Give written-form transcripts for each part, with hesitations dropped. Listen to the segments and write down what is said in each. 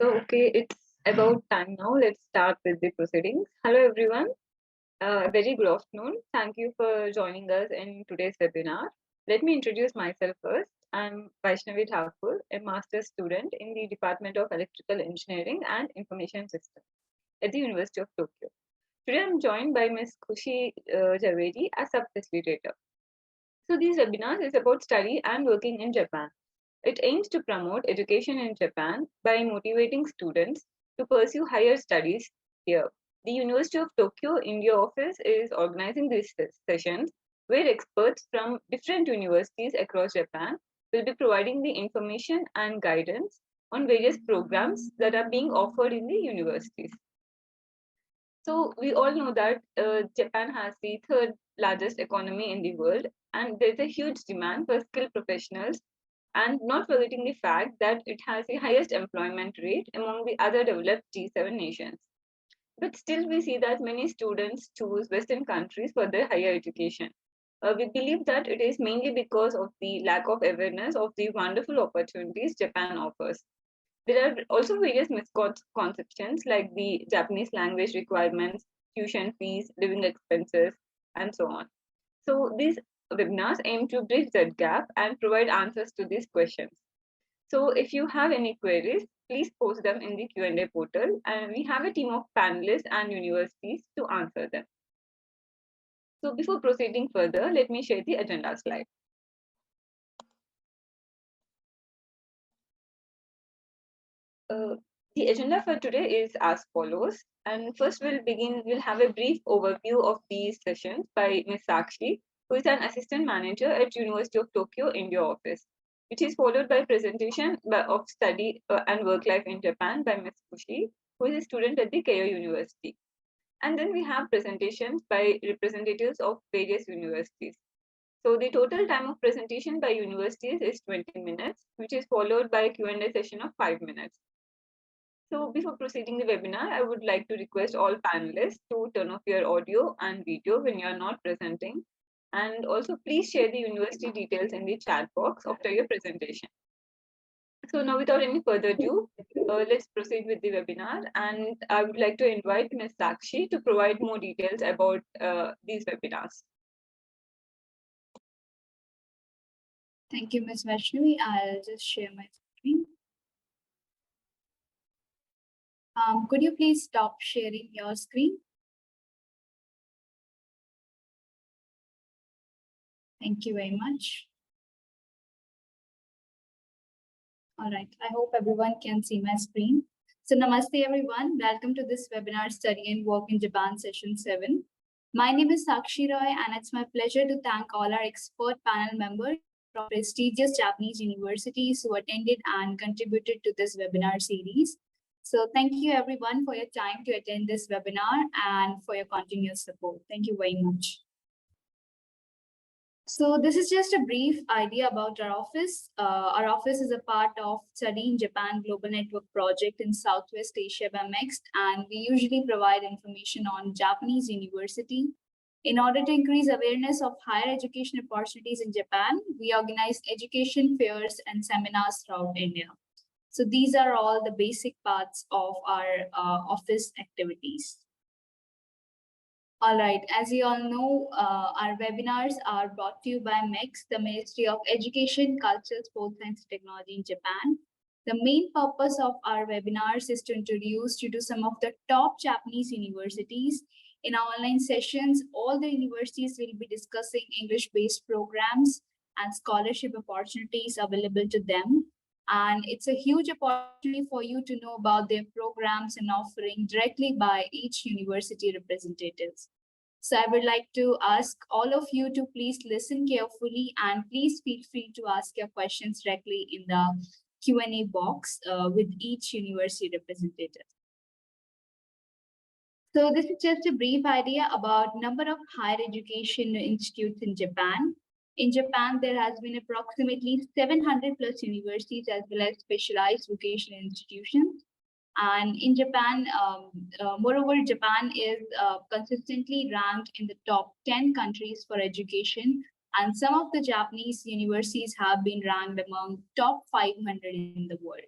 Okay, it's about time now. Let's start with the proceedings. Hello, everyone. Very good afternoon. Thank you for joining us in today's webinar. Let me introduce myself first. I'm Vaishnavi Thakur, a master's student in the Department of Electrical Engineering and Information Systems at the University of Tokyo. Today, I'm joined by Ms. Khushi Javedi as sub-facilitator. So, these webinars is about study and working in Japan. It aims to promote education in Japan by motivating students to pursue higher studies here. The University of Tokyo India office is organizing these sessions where experts from different universities across Japan will be providing the information and guidance on various programs that are being offered in the universities. So we all know that Japan has the third largest economy in the world, and there's a huge demand for skilled professionals, and not forgetting the fact that it has the highest employment rate among the other developed G7 nations. But still, we see that many students choose Western countries for their higher education. We believe that it is mainly because of the lack of awareness of the wonderful opportunities Japan offers. There are also various misconceptions like the Japanese language requirements, tuition fees, living expenses, and so on. So these webinars aim to bridge that gap and provide answers to these questions. So if you have any queries, please post them in the Q&A portal, and we have a team of panelists and universities to answer them. So before proceeding further, let me share the agenda slide. The agenda for today is as follows. And first we'll have a brief overview of these sessions by Ms. Sakshi, who is an assistant manager at University of Tokyo India office, which is followed by presentation of study and work life in Japan by Ms. Kushi, who is a student at the Keio University. And then we have presentations by representatives of various universities. So the total time of presentation by universities is 20 minutes, which is followed by a Q&A session of 5 minutes. So before proceeding the webinar, I would like to request all panelists to turn off your audio and video when you are not presenting. And also please share the university details in the chat box after your presentation. So now without any further ado, let's proceed with the webinar. And I would like to invite Ms. Sakshi to provide more details about these webinars. Thank you, Ms. Vaishnavi. I'll just share my screen. Could you please stop sharing your screen? Thank you very much. All right, I hope everyone can see my screen. So namaste everyone, welcome to this webinar Study and Work in Japan session 7. My name is Sakshi Roy and it's my pleasure to thank all our expert panel members from prestigious Japanese universities who attended and contributed to this webinar series. So thank you everyone for your time to attend this webinar and for your continuous support. Thank you very much. So this is just a brief idea about our office. Our office is a part of Study in Japan Global Network project in Southwest Asia by MEXT, and we usually provide information on Japanese university. In order to increase awareness of higher education opportunities in Japan, we organize education fairs and seminars throughout India. So these are all the basic parts of our office activities. All right, as you all know, our webinars are brought to you by MEXT, the Ministry of Education, Culture, Sports, Science, and Technology in Japan. The main purpose of our webinars is to introduce you to some of the top Japanese universities. In our online sessions, all the universities will be discussing English-based programs and scholarship opportunities available to them. And it's a huge opportunity for you to know about their programs and offering directly by each university representatives. So I would like to ask all of you to please listen carefully and please feel free to ask your questions directly in the Q&A box with each university representative. So this is just a brief idea about number of higher education institutes in Japan. In Japan, there has been approximately 700 plus universities as well as specialized vocational institutions. And in Japan, moreover, Japan is consistently ranked in the top 10 countries for education. And some of the Japanese universities have been ranked among top 500 in the world.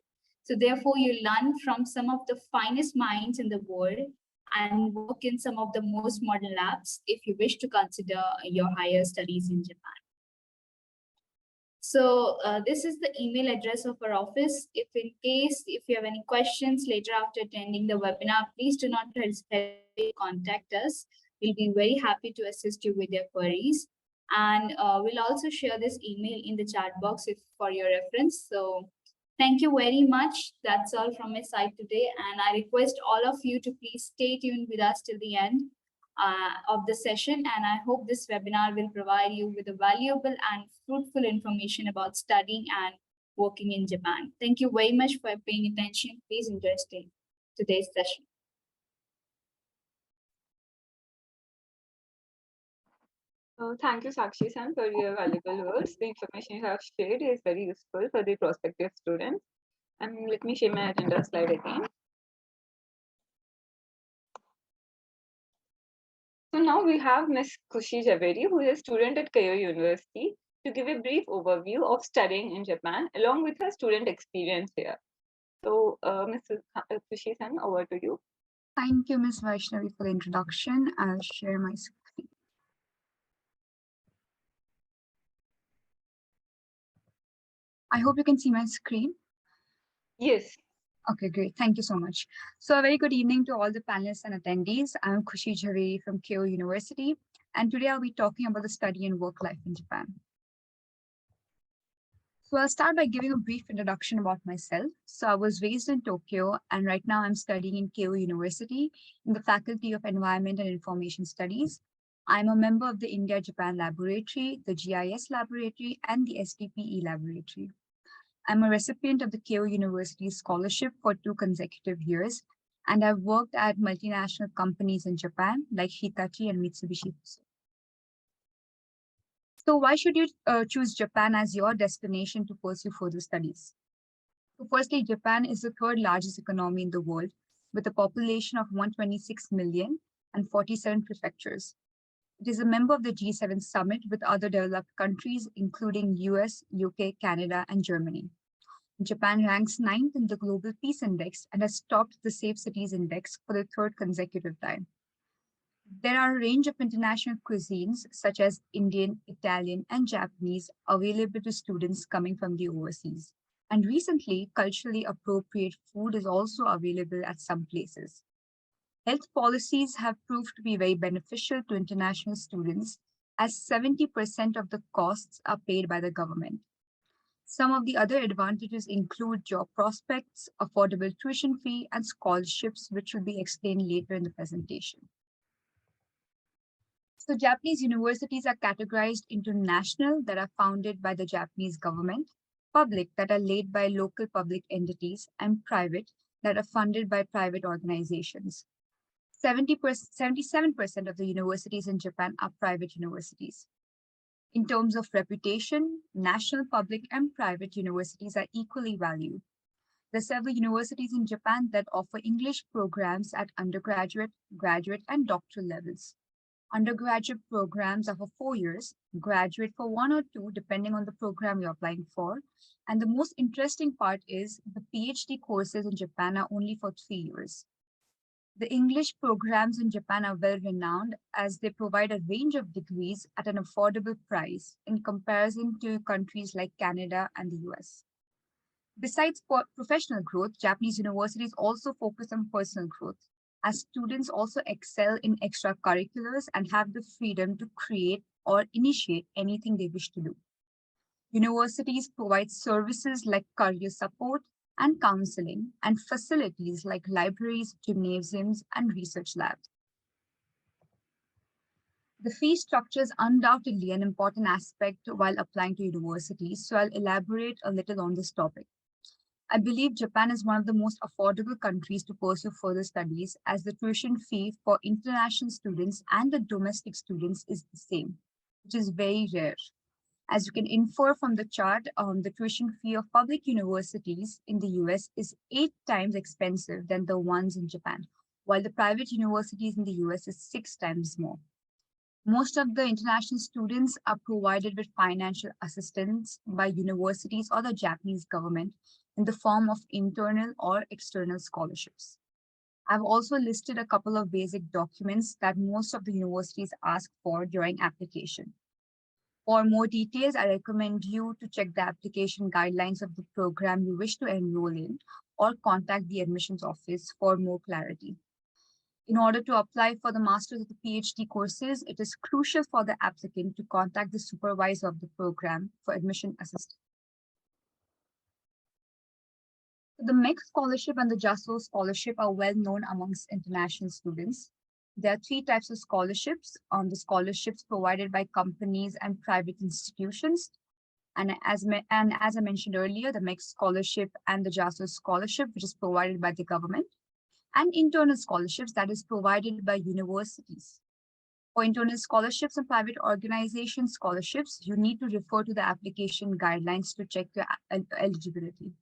So therefore, you learn from some of the finest minds in the world and work in some of the most modern labs if you wish to consider your higher studies in Japan. So this is the email address of our office. If you have any questions later after attending the webinar, please do not hesitate to contact us. We'll be very happy to assist you with your queries. And we'll also share this email in the chat box for your reference. So thank you very much. That's all from my side today. And I request all of you to please stay tuned with us till the end of the session, and I hope this webinar will provide you with a valuable and fruitful information about studying and working in Japan. Thank you very much for paying attention. Please enjoy today's session. Thank you, Sakshi-san, for your valuable words. The information you have shared is very useful for the prospective students. And let me share my agenda slide again. So now we have Ms. Khushi Javeri, who is a student at Keio University, to give a brief overview of studying in Japan, along with her student experience here. So, Ms. Khushi-san, over to you. Thank you, Ms. Vaishnavi, for the introduction. I'll share my screen. I hope you can see my screen. Yes. Okay, great. Thank you so much. So a very good evening to all the panelists and attendees. I'm Khushi Javeri from Keio University, and today I'll be talking about the study and work life in Japan. So I'll start by giving a brief introduction about myself. So I was raised in Tokyo, and right now I'm studying in Keio University in the Faculty of Environment and Information Studies. I'm a member of the India-Japan Laboratory, the GIS Laboratory, and the SDPE Laboratory. I'm a recipient of the Keio University Scholarship for 2 consecutive years, and I've worked at multinational companies in Japan like Hitachi and Mitsubishi. So why should you choose Japan as your destination to pursue further studies? So firstly, Japan is the 3rd largest economy in the world with a population of 126 million and 47 prefectures. It is a member of the G7 summit with other developed countries, including US, UK, Canada, and Germany. Japan ranks 9th in the Global Peace Index and has topped the Safe Cities Index for the 3rd consecutive time. There are a range of international cuisines such as Indian, Italian, and Japanese available to students coming from the overseas. And recently, culturally appropriate food is also available at some places. Health policies have proved to be very beneficial to international students, as 70% of the costs are paid by the government. Some of the other advantages include job prospects, affordable tuition fee, and scholarships, which will be explained later in the presentation. So Japanese universities are categorized into national, that are founded by the Japanese government, public, that are led by local public entities, and private, that are funded by private organizations. 77% of the universities in Japan are private universities. In terms of reputation, national, public, and private universities are equally valued. There are several universities in Japan that offer English programs at undergraduate, graduate, and doctoral levels. Undergraduate programs are for 4 years, graduate for 1 or 2, depending on the program you're applying for. And the most interesting part is the PhD courses in Japan are only for 3 years. The English programs in Japan are well renowned as they provide a range of degrees at an affordable price in comparison to countries like Canada and the US. Besides professional growth, Japanese universities also focus on personal growth, as students also excel in extracurriculars and have the freedom to create or initiate anything they wish to do. Universities provide services like career support and counseling, and facilities like libraries, gymnasiums, and research labs. The fee structure is undoubtedly an important aspect while applying to universities, so I'll elaborate a little on this topic. I believe Japan is one of the most affordable countries to pursue further studies, as the tuition fee for international students and the domestic students is the same, which is very rare. As you can infer from the chart, the tuition fee of public universities in the US is 8 times expensive than the ones in Japan, while the private universities in the US is 6 times more. Most of the international students are provided with financial assistance by universities or the Japanese government in the form of internal or external scholarships. I've also listed a couple of basic documents that most of the universities ask for during application. For more details, I recommend you to check the application guidelines of the program you wish to enroll in or contact the admissions office for more clarity. In order to apply for the master's or the PhD courses, it is crucial for the applicant to contact the supervisor of the program for admission assistance. The MEC scholarship and the JASO scholarship are well known amongst international students. There are three types of scholarships: the scholarships provided by companies and private institutions. And as I mentioned earlier, the MEC scholarship and the JASO scholarship, which is provided by the government, and internal scholarships that is provided by universities. For internal scholarships and private organization scholarships, you need to refer to the application guidelines to check your eligibility.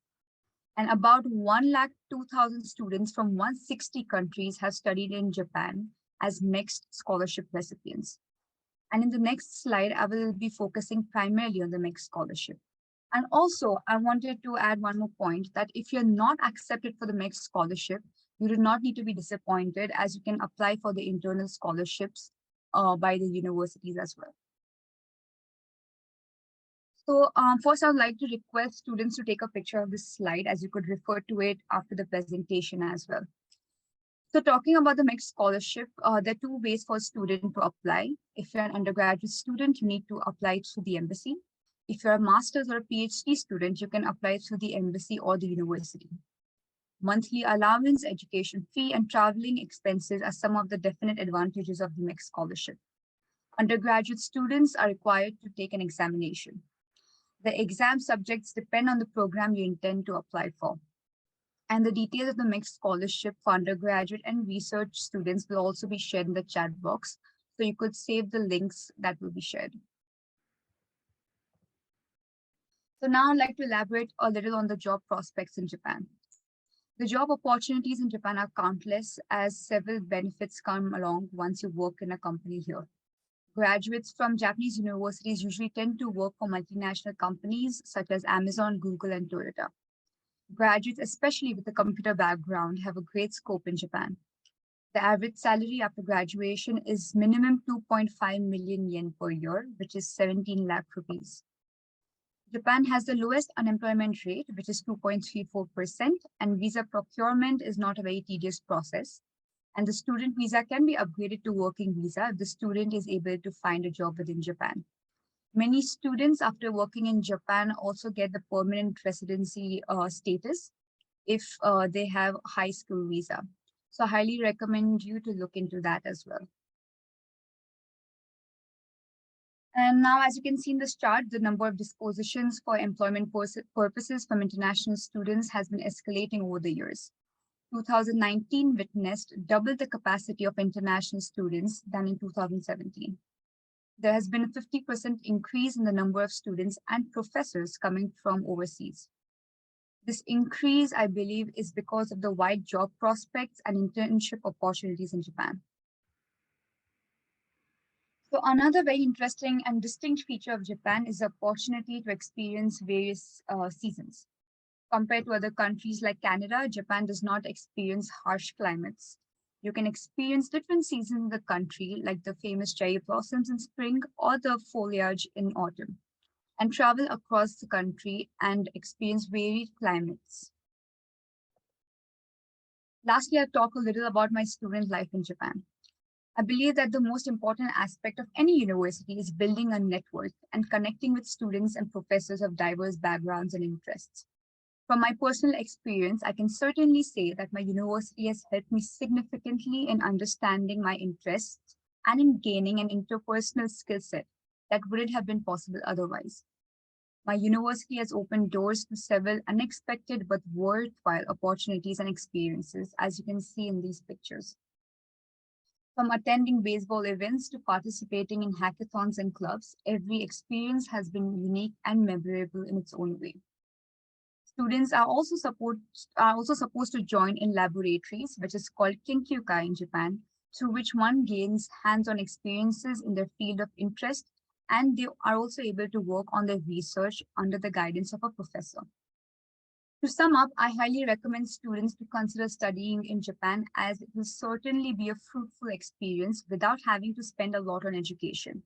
And about 102,000 students from 160 countries have studied in Japan as mixed scholarship recipients. And in the next slide, I will be focusing primarily on the mixed scholarship. And also, I wanted to add one more point that if you're not accepted for the mixed scholarship, you do not need to be disappointed, as you can apply for the internal scholarships by the universities as well. So first, I would like to request students to take a picture of this slide, as you could refer to it after the presentation as well. So talking about the mixed scholarship, there are two ways for a student to apply. If you're an undergraduate student, you need to apply through the embassy. If you're a master's or a PhD student, you can apply through the embassy or the university. Monthly allowance, education fee, and traveling expenses are some of the definite advantages of the mixed scholarship. Undergraduate students are required to take an examination. The exam subjects depend on the program you intend to apply for. And the details of the mixed scholarship for undergraduate and research students will also be shared in the chat box, so you could save the links that will be shared. So now I'd like to elaborate a little on the job prospects in Japan. The job opportunities in Japan are countless, as several benefits come along once you work in a company here. Graduates from Japanese universities usually tend to work for multinational companies such as Amazon, Google, and Toyota. Graduates, especially with a computer background, have a great scope in Japan. The average salary after graduation is minimum 2.5 million yen per year, which is 17 lakh rupees. Japan has the lowest unemployment rate, which is 2.34%, and visa procurement is not a very tedious process. And the student visa can be upgraded to working visa if the student is able to find a job within Japan. Many students, after working in Japan, also get the permanent residency status if they have high school visa. So I highly recommend you to look into that as well. And now, as you can see in this chart, the number of dispositions for employment purposes from international students has been escalating over the years. 2019 witnessed double the capacity of international students than in 2017. There has been a 50% increase in the number of students and professors coming from overseas. This increase, I believe, is because of the wide job prospects and internship opportunities in Japan. So another very interesting and distinct feature of Japan is the opportunity to experience various seasons. Compared to other countries like Canada, Japan does not experience harsh climates. You can experience different seasons in the country, like the famous cherry blossoms in spring or the foliage in autumn, and travel across the country and experience varied climates. Lastly, I'll talk a little about my student life in Japan. I believe that the most important aspect of any university is building a network and connecting with students and professors of diverse backgrounds and interests. From my personal experience, I can certainly say that my university has helped me significantly in understanding my interests and in gaining an interpersonal skill set that wouldn't have been possible otherwise. My university has opened doors to several unexpected but worthwhile opportunities and experiences, as you can see in these pictures. From attending baseball events to participating in hackathons and clubs, every experience has been unique and memorable in its own way. Students are also supposed to join in laboratories, which is called Kinkyukai in Japan, through which one gains hands-on experiences in their field of interest, and they are also able to work on their research under the guidance of a professor. To sum up, I highly recommend students to consider studying in Japan as it will certainly be a fruitful experience without having to spend a lot on education.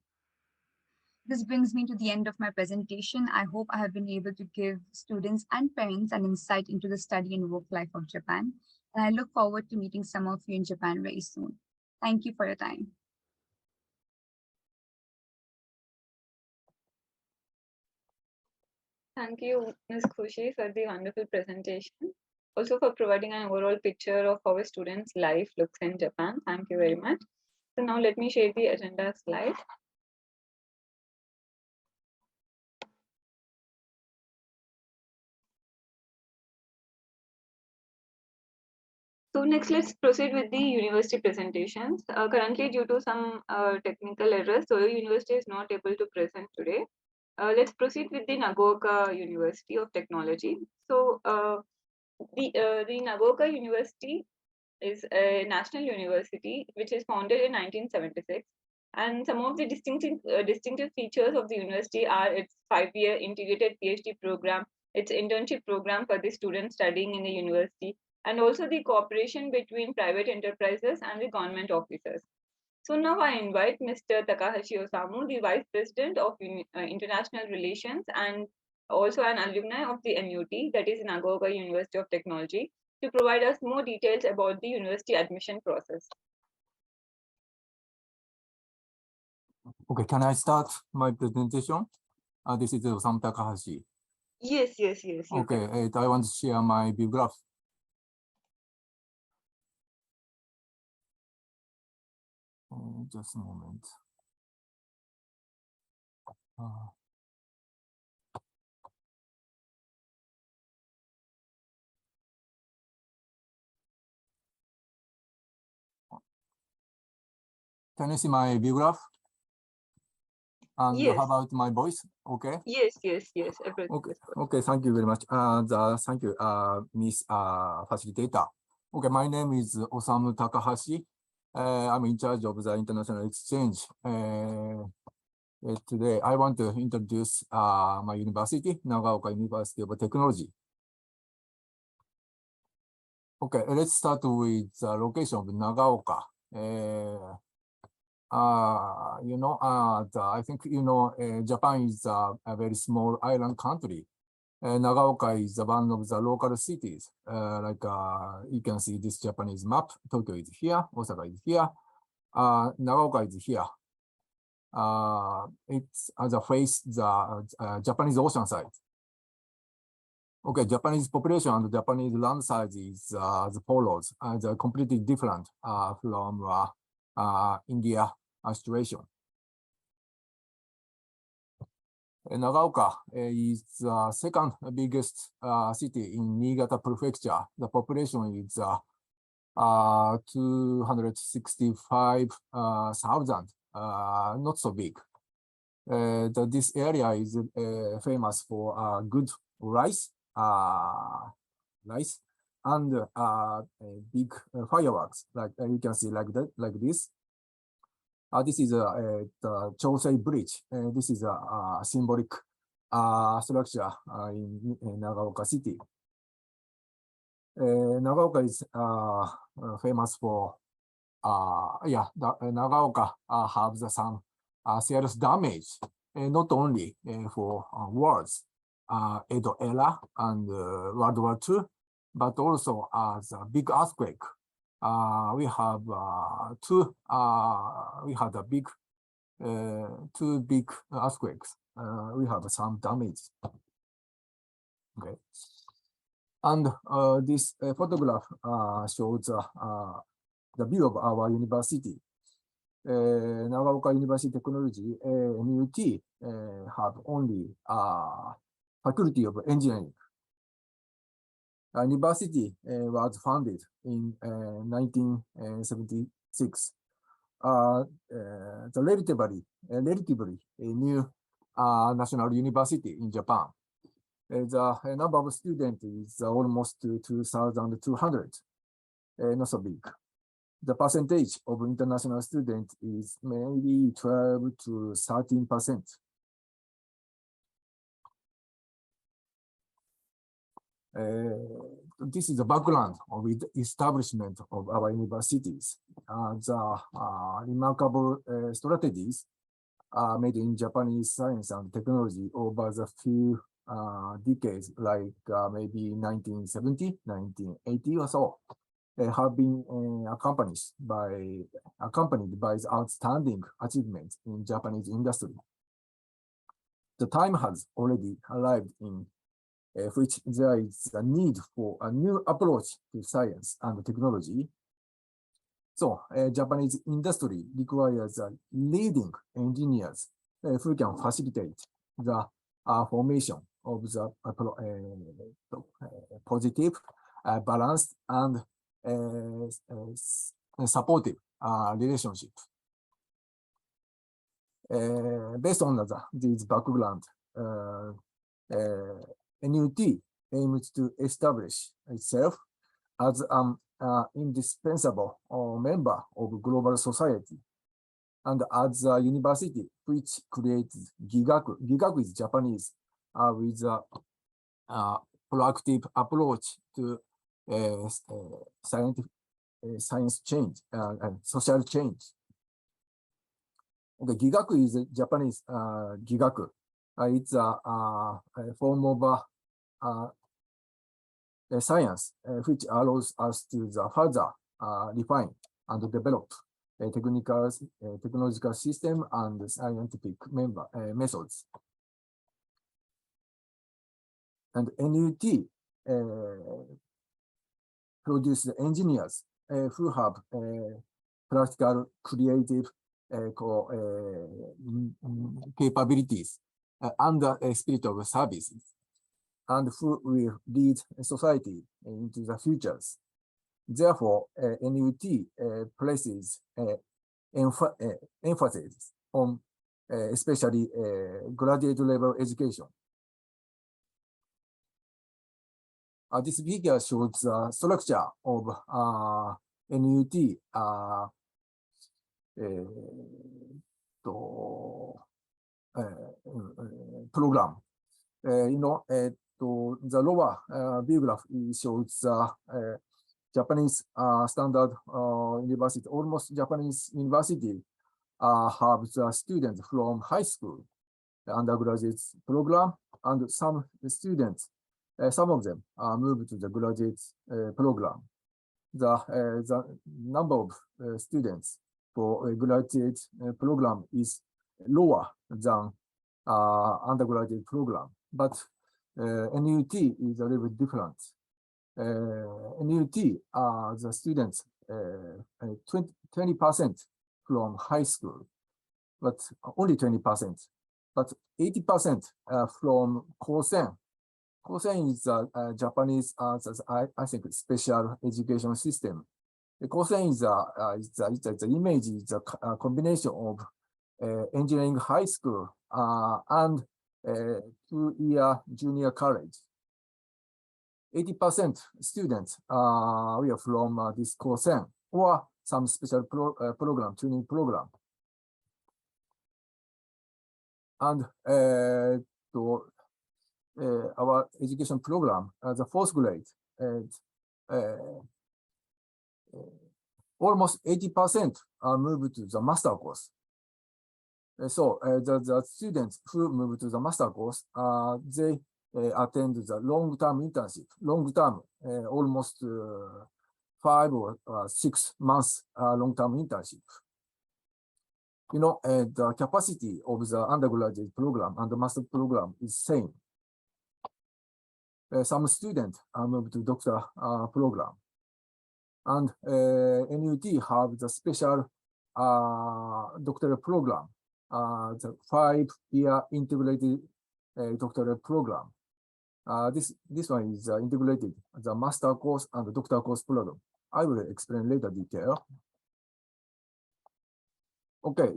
This brings me to the end of my presentation. I hope I have been able to give students and parents an insight into the study and work life of Japan. And I look forward to meeting some of you in Japan very soon. Thank you for your time. Thank you, Ms. Khushi, for the wonderful presentation. Also for providing an overall picture of how a student's life looks in Japan. Thank you very much. So now let me share the agenda slide. So next, let's proceed with the university presentations. Currently, due to some technical errors, Toyo University is not able to present today. Let's proceed with the Nagaoka University of Technology. So the Nagaoka University is a national university which is founded in 1976. And some of the distinctive features of the university are its 5-year integrated PhD program, its internship program for the students studying in the university, and also the cooperation between private enterprises and the government officers. So now I invite Mr. Takahashi Osamu, the Vice President of International Relations and also an alumni of the NUT, that is Nagaoka University of Technology, to provide us more details about the university admission process. Okay, can I start my presentation? This is Osamu Takahashi. Yes. Okay, I want to share my view graph. Just a moment. Can you see my view graph? And Yes. how about my voice? Okay. Yes. Everything Okay. is good. Okay. Thank you very much. Thank you, Miss Facilitator. Okay. My name is Osamu Takahashi. I'm in charge of the international exchange. Today, I want to introduce my university, Nagaoka University of Technology. Okay, let's start with the location of Nagaoka. I think Japan is a very small island country. Nagaoka is one of the local cities. You can see this Japanese map. Tokyo is here, Osaka is here, Nagaoka is here. It's the face the Japanese ocean side. Okay, Japanese population and Japanese land size is the follows. They're completely different from India situation. Nagaoka is the second biggest city in Niigata Prefecture. The population is 265,000, not so big. This area is famous for good rice, and big fireworks. Like you can see, like this. This is the Chosei Bridge. This is a symbolic structure in Nagaoka City. Nagaoka is famous for, Nagaoka has some serious damage, not only for wars, Edo era and World War II, but also as a big earthquake. We have two big earthquakes. We have some damage. Okay, and this photograph shows the view of our university. Nagaoka University Technology, NUT, have only Faculty of Engineering. University was founded in 1976. The relatively new national university in Japan. The number of students is almost 2,200, not so big. The percentage of international students is maybe 12 to 13%. this is the background of the establishment of our universities. The remarkable strategies made in Japanese science and technology over the few decades, like maybe 1970, 1980 or so, have been accompanied by the outstanding achievements in Japanese industry. The time has already arrived in which there is a need for a new approach to science and technology. So Japanese industry requires leading engineers who can facilitate the formation of the positive, balanced, and supportive relationship. Based on this background, NUT aims to establish itself as an indispensable member of global society, and as a university which creates Gigaku. Gigaku is Japanese, with a proactive approach to science change and social change. The Gigaku is Japanese Gigaku. It's a form of science which allows us to further refine and develop technological system and scientific methods. And NUT produces engineers who have practical, creative capabilities and a spirit of service, and who will lead society into the futures. Therefore, NUT places emphasis on especially graduate level education. This figure shows the structure of NUT program. The lower view graph shows Japanese standard university. Almost Japanese university have the students from high school, the undergraduate program, and some students, some of them move to the graduate program. The number of students for a graduate program is lower than undergraduate program, but NUT is a little bit different. NUT the students 20% from high school, but only 20%, but 80% from Kosen. Kosen is a Japanese, I think, special education system. The Kosen is the image is a combination of engineering high school and 2-year junior college. 80% students we are from this Kosen or some special program, training program. And our education program, the fourth grade, almost 80% move to the master course. So the students who move to the master course, they attend the long-term internship, long-term, almost 5 or 6 months long-term internship. The capacity of the undergraduate program and the master program is same. Some students move to doctor program, and NUT have the special doctoral program, the 5-year integrated doctoral program. This one is integrated, the master course and the doctor course program. I will explain later detail. Okay,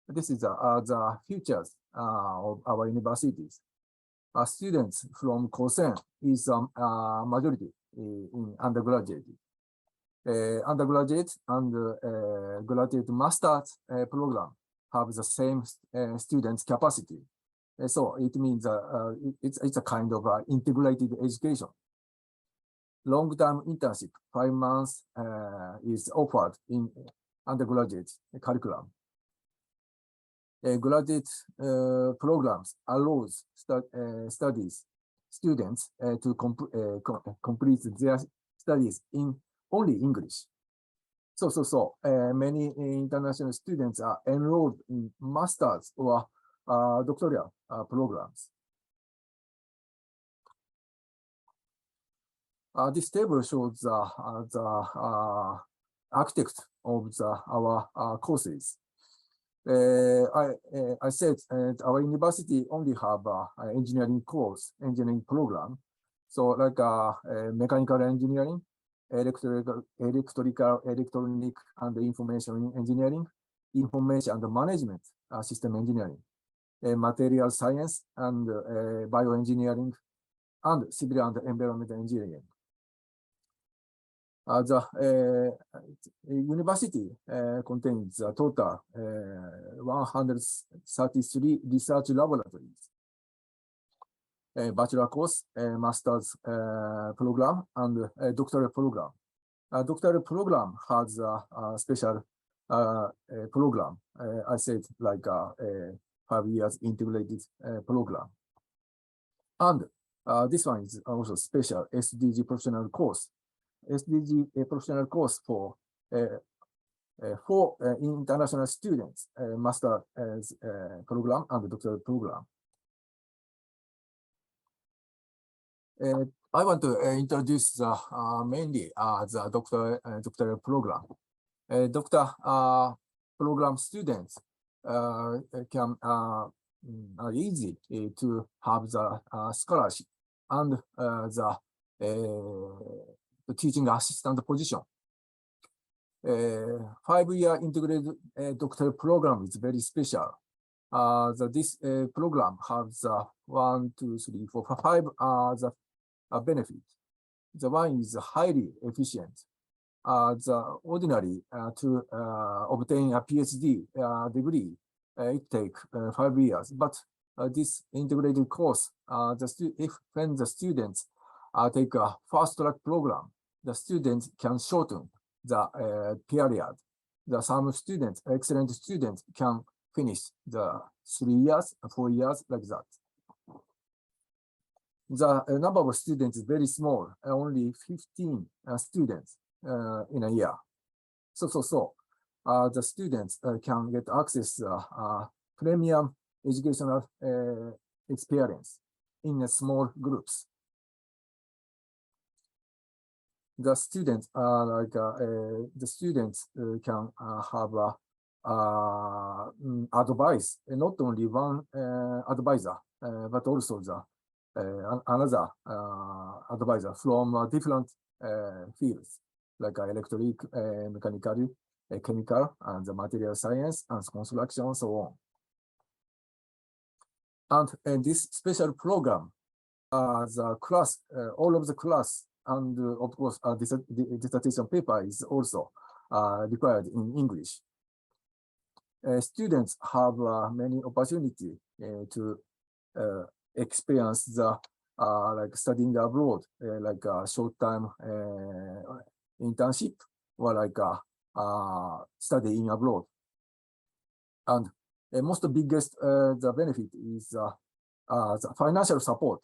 this is the futures of our universities. Students from Kosen is majority in undergraduate. Undergraduate and graduate master's program have the same students capacity. So it means it's a kind of integrated education. Long-term internship, 5 months, is offered in undergraduate curriculum. Graduate programs allows students to complete their studies in only English. So many international students are enrolled in master's or doctoral programs. This table shows the architect of our courses. I said our university only have engineering course, engineering program. So like mechanical engineering, electrical, electronic and information engineering, information and management system engineering, material science and bioengineering, and civil and environmental engineering. The university contains a total 133 research laboratories, a bachelor course, a master's program, and a doctoral program. A doctoral program has a special program. I said like a 5 years integrated program. And this one is also special SDG professional course. SDG professional course for international students, master program and doctoral program. I want to introduce mainly the doctoral program. Doctor program students can are easy to have the scholarship and the teaching assistant position. 5-year integrated doctoral program is very special. This program has 1, 2, 3, 4, 5 the benefits. The one is highly efficient. The ordinary to obtain a PhD degree, it takes 5 years. But this integrated course, when the students take a fast-track program, the students can shorten the period. Some students, excellent students, can finish the 3 years, 4 years, like that. The number of students is very small, only 15 students in a year. So the students can get access premium educational experience in small groups. The students can have advice, not only one advisor, but also the another advisor from different fields, like electric, mechanical, chemical, and the material science and construction, so on. And this special program, the class, all of the class, and of course, dissertation paper is also required in English. Students have many opportunity to experience the like studying abroad, like a short-term internship, or like studying abroad. And most biggest the benefit is the financial support.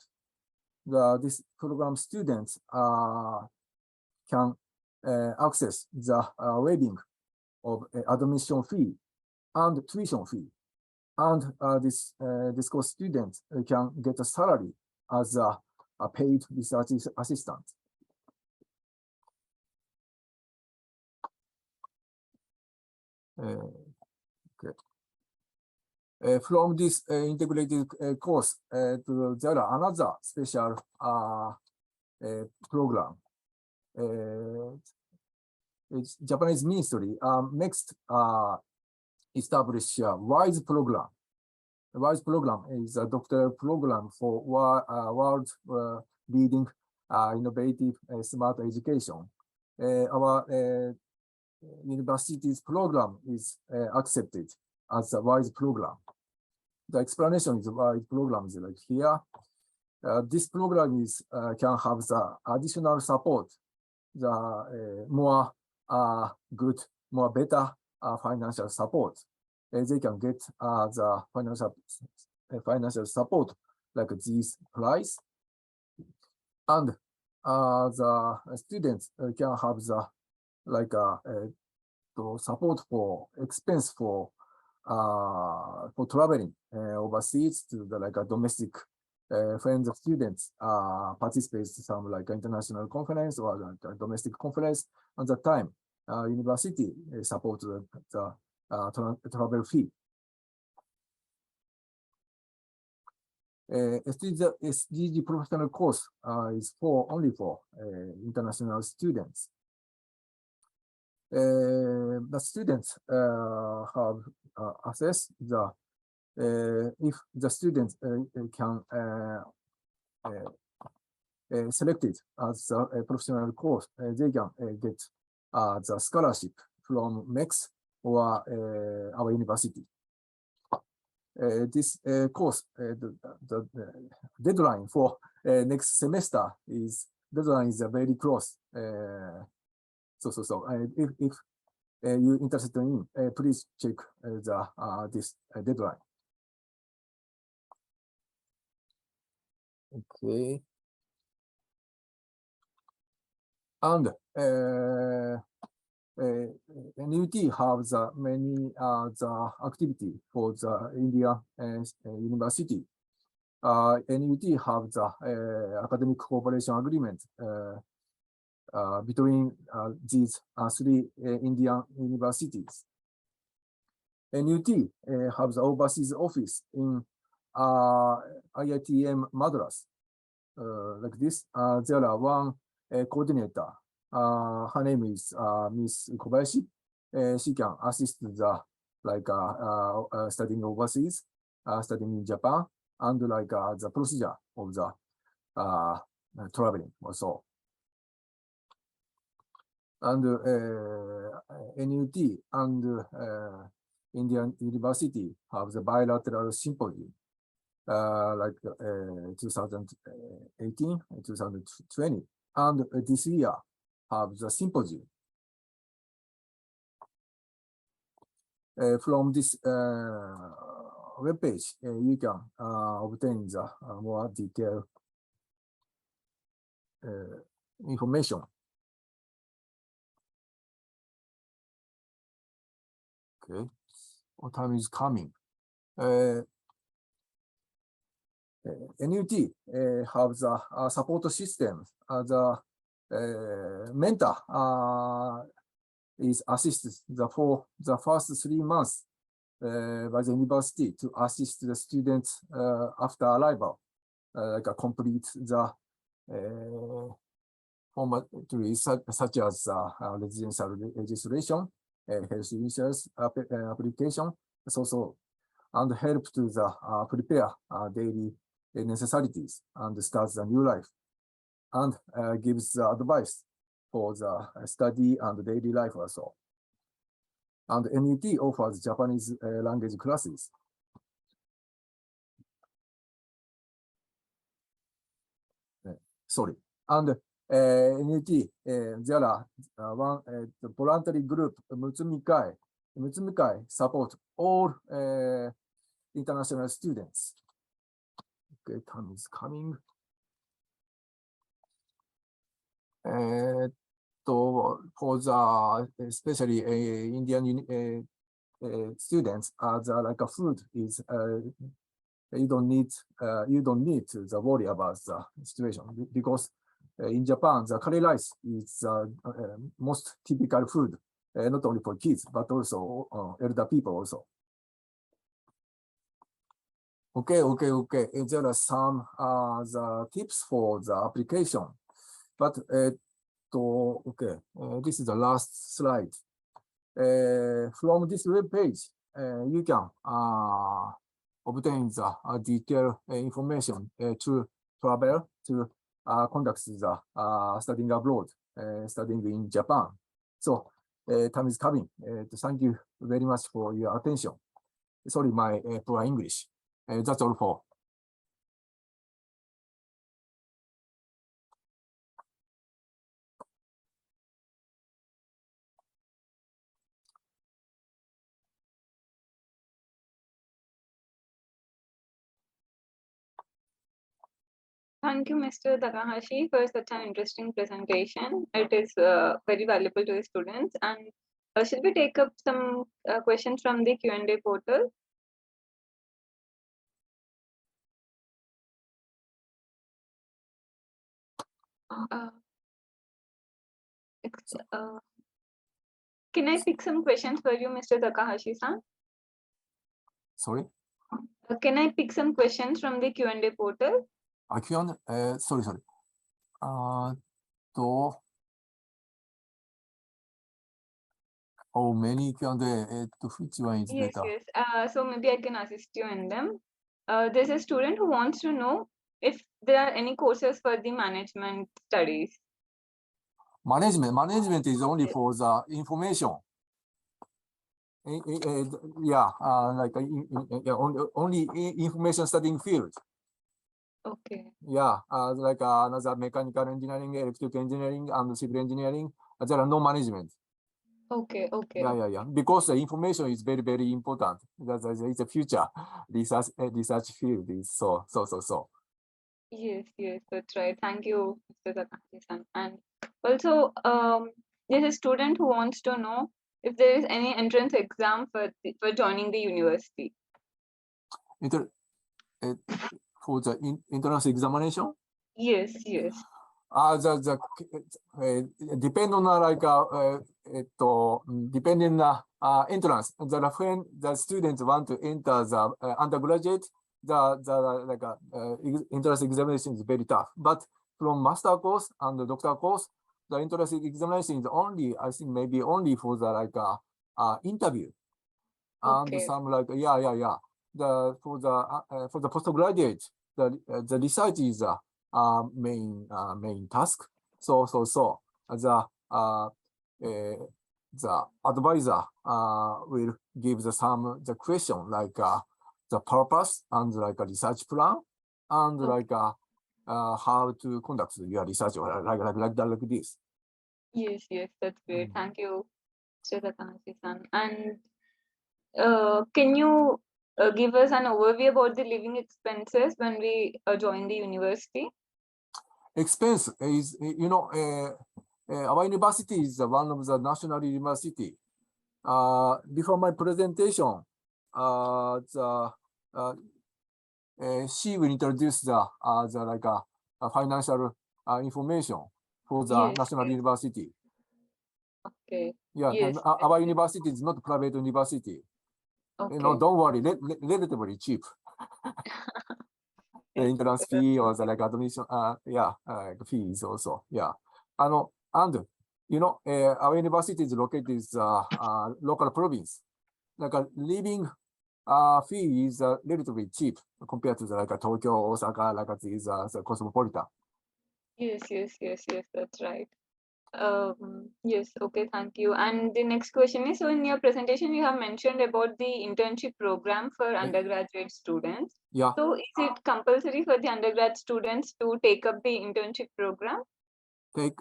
This program students can access the waiving of admission fee and tuition fee, and this course students can get a salary as a paid research assistant. Okay. From this integrated course, there are another special program. Japanese ministry next establish a WISE program. The WISE program is a doctoral program for world leading innovative smart education. Our university's program is accepted as a WISE program. the explanation is why program is like here. This program is can have the additional support, the more good, more better financial support. They can get the financial support like this price, and the students can have the like to support for expense for traveling overseas to the like a domestic friends of students participate some like international conference or like a domestic conference. At the time, university support the travel fee. SDG professional course is only for international students. The students have access the if the students can selected as a professional course, they can get the scholarship from MEX or our university. This course, the deadline for next semester is very close. If you're interested in, please check this deadline. Okay. And NUT have the many the activity for the India university. NUT have the academic cooperation agreement between these three Indian universities. NUT have the overseas office in IITM Madras. Like this, there are one coordinator. Her name is Miss Kobayashi. She can assist the like studying overseas, studying in Japan, and like the procedure of the traveling also. And NUT and Indian University have the bilateral symposium, like 2018 and 2020, and this year have the symposium. From this web page, you can obtain the more detailed information. Okay, what time is coming? NUT have the support system. The mentor is assisted for the first 3 months by the university to assist the students after arrival, like complete the formalities such as residential registration, health insurance application, and help to the prepare daily necessities and start the new life, and gives the advice for the study and daily life also. And NUT offers Japanese language classes. Sorry. And NUT, there are one voluntary group, Mutsumikai. Mutsumikai support all international students. Okay, time is coming. For the especially Indian students, the like a food is you don't need to worry about the situation, because in Japan the curry rice is most typical food, not only for kids but also elder people also. Okay. There are some the tips for the application, but this is the last slide. From this web page, you can obtain the detailed information to travel to conduct the studying abroad, studying in Japan. So time is coming. Thank you very much for your attention. Sorry, my poor English. That's all for. Thank you, Mr. Takahashi, for such an interesting presentation. It is very valuable to the students. And should we take up some questions from the Q&A portal? Uh, can I pick some questions for you, Mr. Takahashi-san? Sorry? Can I pick some questions from the Q&A portal? Q&A, sorry. Oh, many Q&A. Which one is Yes, better? yes. So maybe I can assist you in them. There's a student who wants to know if there are any courses for the management studies. Management is only for the information. Yeah, only information studying field. Okay. Yeah, like another mechanical engineering, electrical engineering, and civil engineering. There are no management. Okay. Yeah. Because the information is very, very important. It's a future research field. Is so. Yes, that's right. Thank you, Mr. Takahashi-san. And also, there's a student who wants to know if there is any entrance exam for joining the university. For the entrance examination? Yes. Depend on depending entrance. When the students want to enter the undergraduate, the entrance examination is very tough. But from master course and the doctor course, the entrance examination is only, I think, maybe only for the interview. Okay. And some yeah. For the postgraduate, the research is main task. So the advisor will give the question like the purpose and like a research plan and like how to conduct your research or like this. Yes, that's great. Thank you, Mr. Takahashi-san. And can you give us an overview about the living expenses when we join the university? Expense is, our university is one of the national university. Before my presentation, she will introduce the financial information for the national university. Okay. Yeah, yes. Our university is not private university. Okay. Don't worry, relatively cheap. The entrance fee or the admission, fees also, yeah. And our university is located in local province. Like a living fee is relatively cheap compared to the Tokyo, Osaka, these cosmopolitan. Yes, that's right. Yes, okay, thank you. And the next question is, so in your presentation, you have mentioned about the internship program for undergraduate students. Yeah. So is it compulsory for the undergrad students to take up the internship program? Is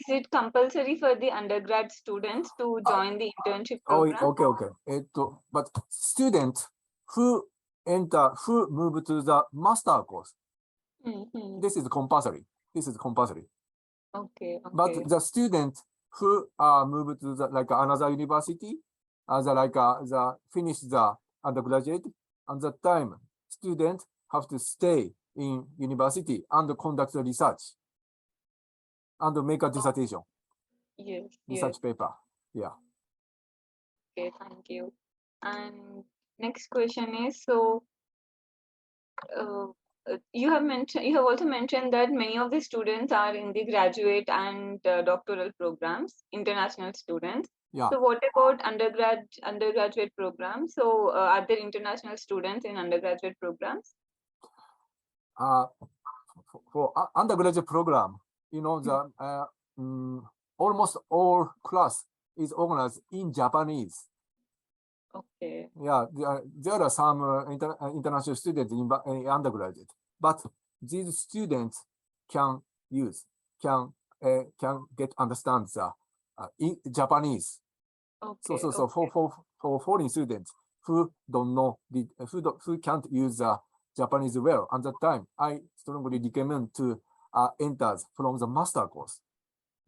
it compulsory for the undergrad students to join the internship program? Okay. But students who move to the master course, this is compulsory. Okay. But the students who move to the another university, finish the undergraduate, and that time students have to stay in university and conduct research and make a dissertation. Yes. Research paper. Yeah. Okay, thank you. And next question is, so you have also mentioned that many of the students are in the graduate and doctoral programs, international students. Yeah. So what about undergraduate programs? So are there international students in undergraduate programs? For undergraduate program, almost all class is organized in Japanese. Okay. Yeah, there are some international students in undergraduate, but these students can use, can get understand the Japanese. Okay. So Okay. for foreign students who don't know who can't use Japanese well at that time, I strongly recommend to enter from the master course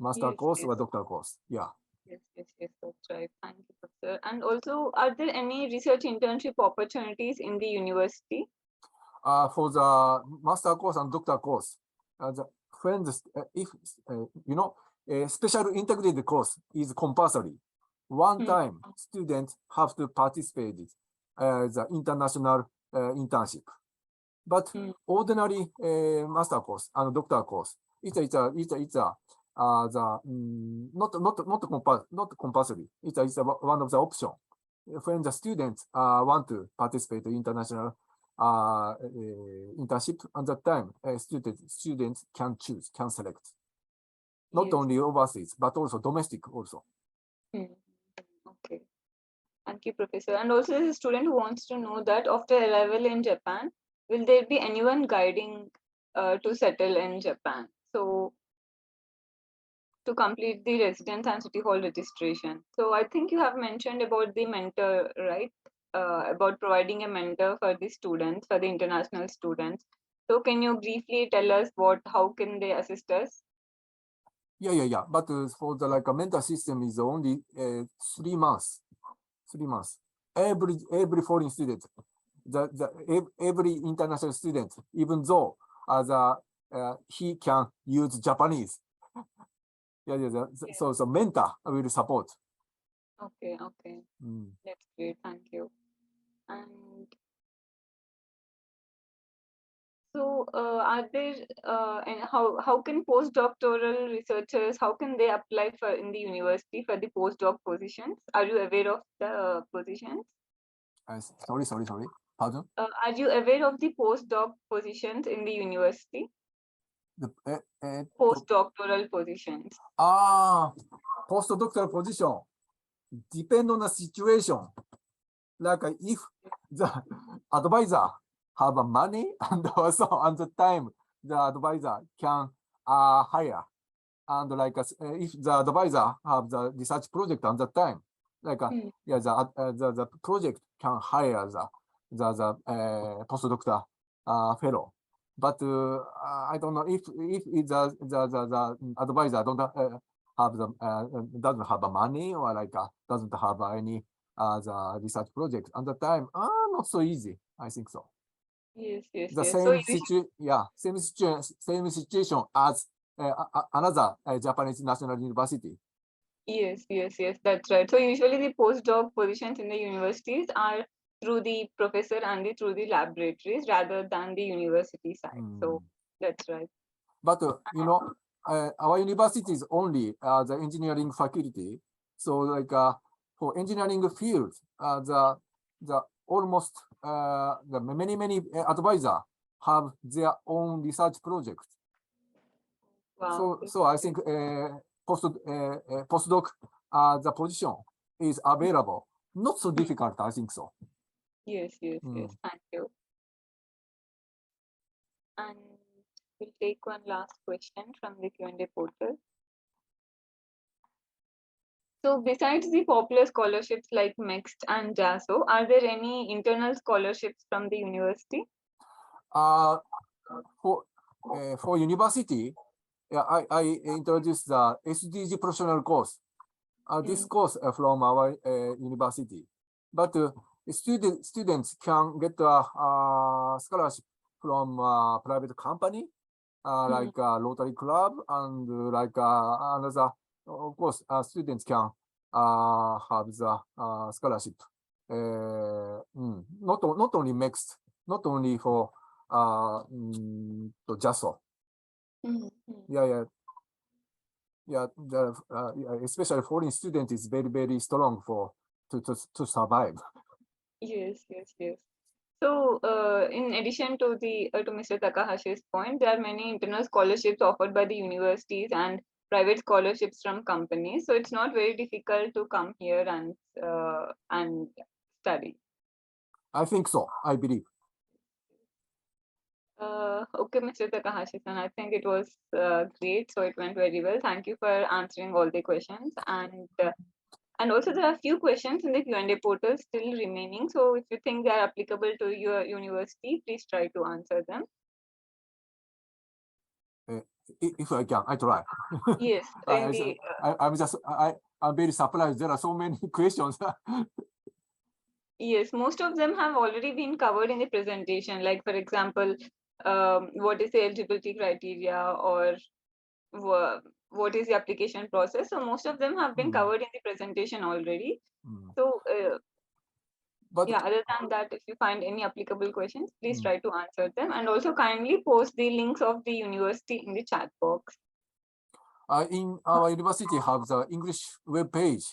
Yes, or yes. doctor course. Yeah. Yes, yes, yes, that's right. Thank you, Professor. And also, are there any research internship opportunities in the university? For the master course and doctor course, the friends, if you know, a special integrated course is compulsory. One Hmm. time, students have to participate in the international internship. But Hmm. ordinary master course and doctor course, it's not compulsory. It's one of the option. When the students want to participate in international internship, at that time, students can choose, can select. Not Yes. only overseas, but also domestic also. Hmm. Okay. Thank you, Professor. And also, there's a student who wants to know that after arrival in Japan, will there be anyone guiding to settle in Japan? So, to complete the residence and city hall registration. So, I think you have mentioned about the mentor, right? About providing a mentor for the students, for the international students. So, can you briefly tell us how can they assist us? Yeah. But for the like a mentor system is only 3 months. 3 months. Every foreign student, every international student, even though he can use Japanese. Yeah. So mentor will support. Okay, okay. Mm. That's great. Thank you. And so, are there and how can postdoctoral researchers how can they apply for in the university for the postdoc positions? Are you aware of the positions? Sorry. Pardon. Are you aware of the postdoc positions in the university? The Postdoctoral positions. postdoctoral position depend on the situation. Like if the advisor have money and also at the time the advisor can hire, and like if the advisor have the research project at that time, like Hmm. yeah, the project can hire the postdoctor fellow. But I don't know if the advisor don't have the doesn't have the money, or like doesn't have any the research project at the time. Not so easy. I think so. Yes, yes, The yes. So same situation as another Japanese national university. yes, yes, yes, that's right. So usually the postdoc positions in the universities are through the professor and through the laboratories rather than the university side. So that's right. But our university is only the engineering faculty. So like for engineering field, the almost the many advisor have their own research projects. Wow. So I think postdoc the position is available. Not so difficult, I think so. Yes, yes, yes. Thank you. And we'll take one last question from the Q&A portal. So besides the popular scholarships like MEXT and JASO, are there any internal scholarships from the university? For university, yeah, I introduced the SDG professional course. This course from our university, but students can get a scholarship from private company like Rotary Club, and like another. Of course, students can have the scholarship. Not only mixed, not only for JASO. Yeah, especially foreign student is very strong for to survive. Yes, yes, yes. So, in addition to to Mr. Takahashi's point, there are many internal scholarships offered by the universities and private scholarships from companies. So it's not very difficult to come here and study? I think so. I believe. Okay, Mr. Takahashi-san, I think it was great. So it went very well. Thank you for answering all the questions. And also there are a few questions in the Q&A portal still remaining. So if you think they are applicable to your university, please try to answer them. If I can, I try. Yes, in the, I'm very surprised. There are so many questions. yes, most of them have already been covered in the presentation. Like for example, what is the eligibility criteria, or what is the application process? So most of them have been covered in the presentation already. So But yeah, other than that, if you find any applicable questions, please try to answer them, and also kindly post the links of the university in the chat box. in our university have the English web page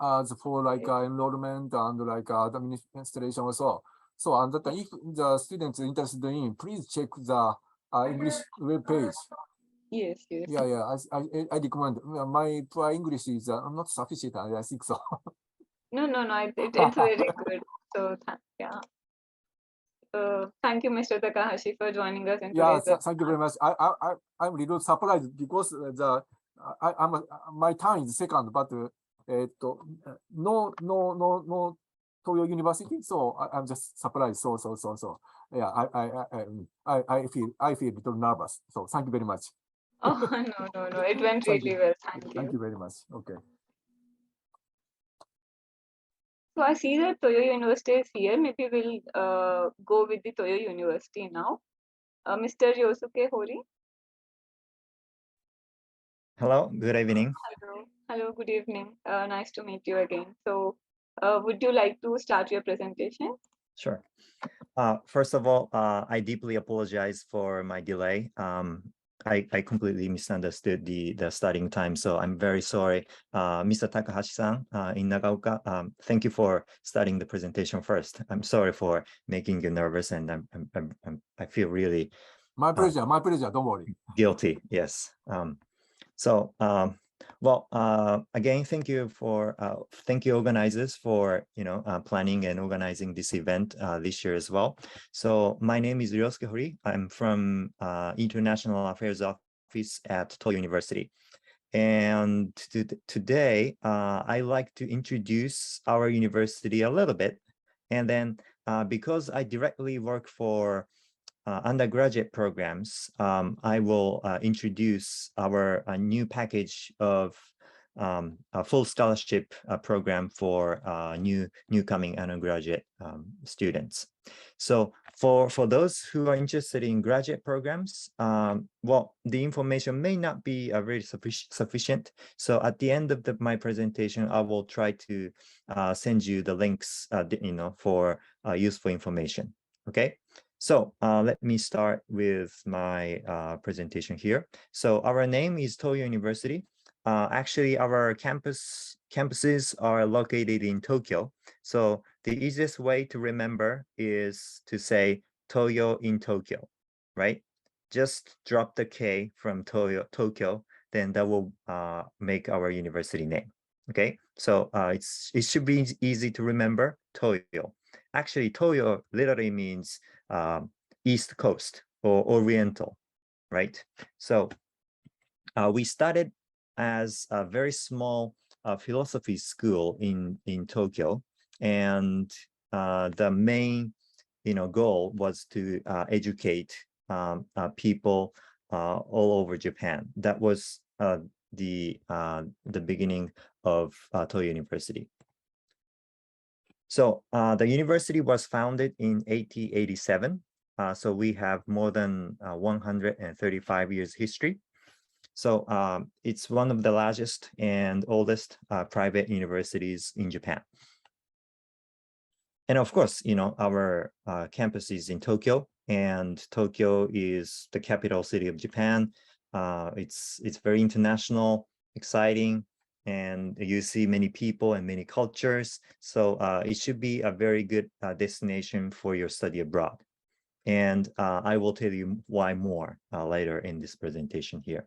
as for like enrollment and like the administration also. So and that if the students are interested in, please check the English web page. Yes, yes. Yeah. I recommend. My poor English is not sufficient. I think so. No, it's very good. So yeah. Thank you, Mr. Takahashi, for joining us in Yeah, today's. thank you very much. I'm a little surprised because my time is second, but no Toyo University, so I'm just surprised. So yeah, I feel a little nervous. So thank you very much. Oh no, it went really well. Thank you. Thank you very much. Okay. So I see that Toyo University is here. Maybe we'll go with the Toyo University now. Mr. Yosuke Hori. Hello, good evening. Hello, good evening. Nice to meet you again. So would you like to start your presentation? Sure. First of all, I deeply apologize for my delay. I completely misunderstood the starting time, so I'm very sorry. Mr. Takahashi-san in Nagaoka, thank you for starting the presentation first. I'm sorry for making you nervous, and I feel really my pleasure. Don't worry. Guilty. Yes. Again, thank you organizers for planning and organizing this event this year as well. So my name is Ryosuke Hori. I'm from International Affairs Office at Toyo University. And today, I like to introduce our university a little bit. And then because I directly work for undergraduate programs, I will introduce our new package of a full scholarship program for new coming undergraduate students. So for those who are interested in graduate programs, well, the information may not be very sufficient. So at the end of my presentation, I will try to send you the links, for useful information. Okay. So let me start with my presentation here. So our name is Toyo University. Actually, our campuses are located in Tokyo. So the easiest way to remember is to say Toyo in Tokyo, right? Just drop the K from Tokyo, then that will make our university name. Okay, so it should be easy to remember Toyo. Actually, Toyo literally means East Coast or Oriental, right? So we started as a very small philosophy school in Tokyo, and the main goal was to educate people all over Japan. That was the beginning of Toyo University. So the university was founded in 1887. So we have more than 135 years history. So it's one of the largest and oldest private universities in Japan. And of course, our campus is in Tokyo, and Tokyo is the capital city of Japan. It's very international, exciting, and you see many people and many cultures. So it should be a very good destination for your study abroad. And I will tell you why more later in this presentation here.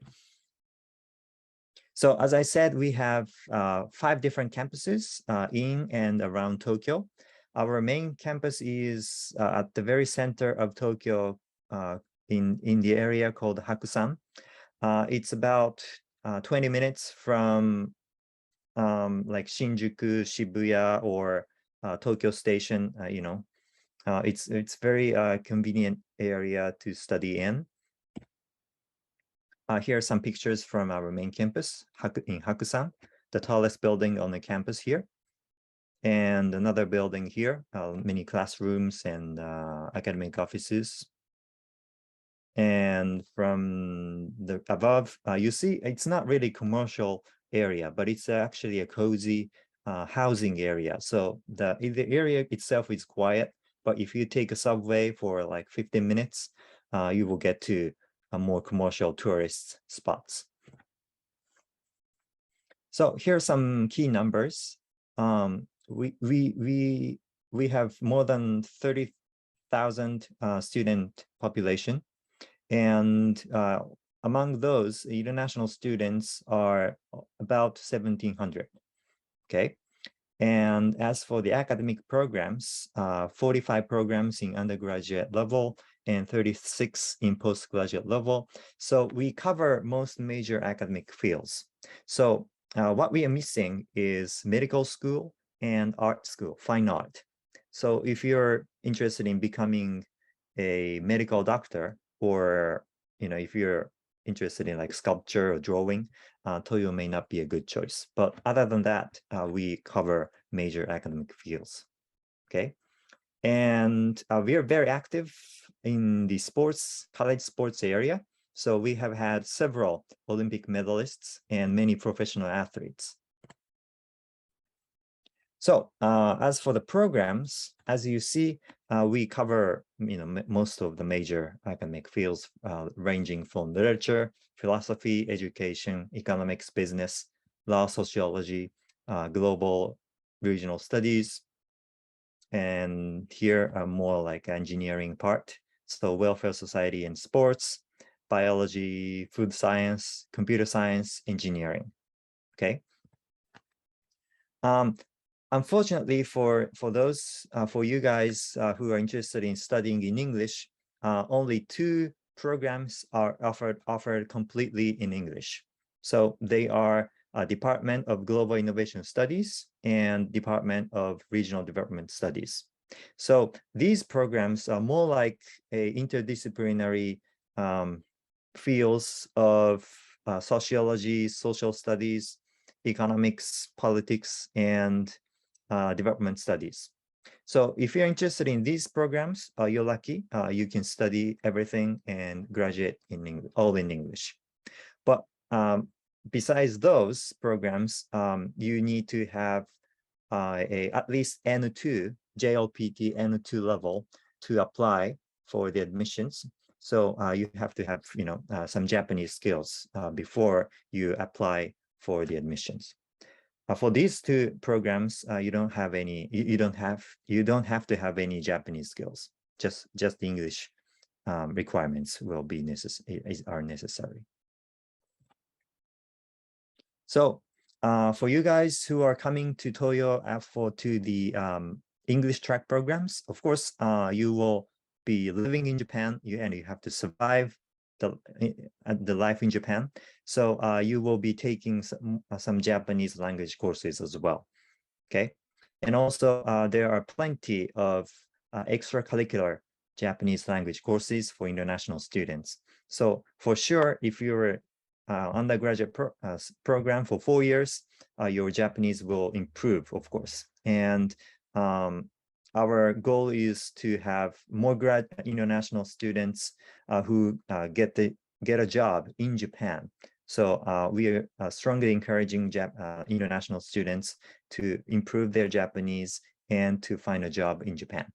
So as I said, we have 5 different campuses in and around Tokyo. our main campus is at the very center of Tokyo, in the area called Hakusan. It's about 20 minutes from like Shinjuku, Shibuya, or Tokyo Station. It's very convenient area to study in. Here are some pictures from our main campus in Hakusan, the tallest building on the campus here. And another building here, many classrooms and academic offices. And from the above, you see it's not really commercial area, but it's actually a cozy housing area. So the area itself is quiet, but if you take a subway for like 15 minutes, you will get to a more commercial tourist spots. So here are some key numbers. We have more than 30,000 student population, and among those, international students are about 1,700. Okay, and as for the academic programs, 45 programs in undergraduate level and 36 in postgraduate level. So we cover most major academic fields. So what we are missing is medical school and art school, fine art. So if you're interested in becoming a medical doctor, or if you're interested in like sculpture or drawing, Toyo may not be a good choice. But other than that, we cover major academic fields. Okay, and we are very active in the college sports area. So we have had several Olympic medalists and many professional athletes. So as for the programs, as you see, we cover most of the major academic fields, ranging from literature, philosophy, education, economics, business, law, sociology, global regional studies, and here are more like engineering part. So welfare society and sports, biology, food science, computer science, engineering. Okay. Unfortunately, for you guys who are interested in studying in English, only 2 programs are offered completely in English. So they are Department of Global Innovation Studies and Department of Regional Development Studies. So these programs are more like a interdisciplinary fields of sociology, social studies, economics, politics, and development studies. So if you're interested in these programs, you're lucky. You can study everything and graduate in English, all in English. But besides those programs, you need to have at least N2, JLPT N2 level to apply for the admissions. So you have to have some Japanese skills before you apply for the admissions. For these 2 programs, you don't have to have any Japanese skills. Just English requirements will be necessary. So for you guys who are coming to Toyo to the English track programs, of course, you will be living in Japan, and you have to survive the life in Japan. So you will be taking some Japanese language courses as well. Okay, and also there are plenty of extracurricular Japanese language courses for international students. So for sure, if you're undergraduate program for 4 years, your Japanese will improve, of course. And our goal is to have more international students who get a job in Japan. So we are strongly encouraging international students to improve their Japanese and to find a job in Japan.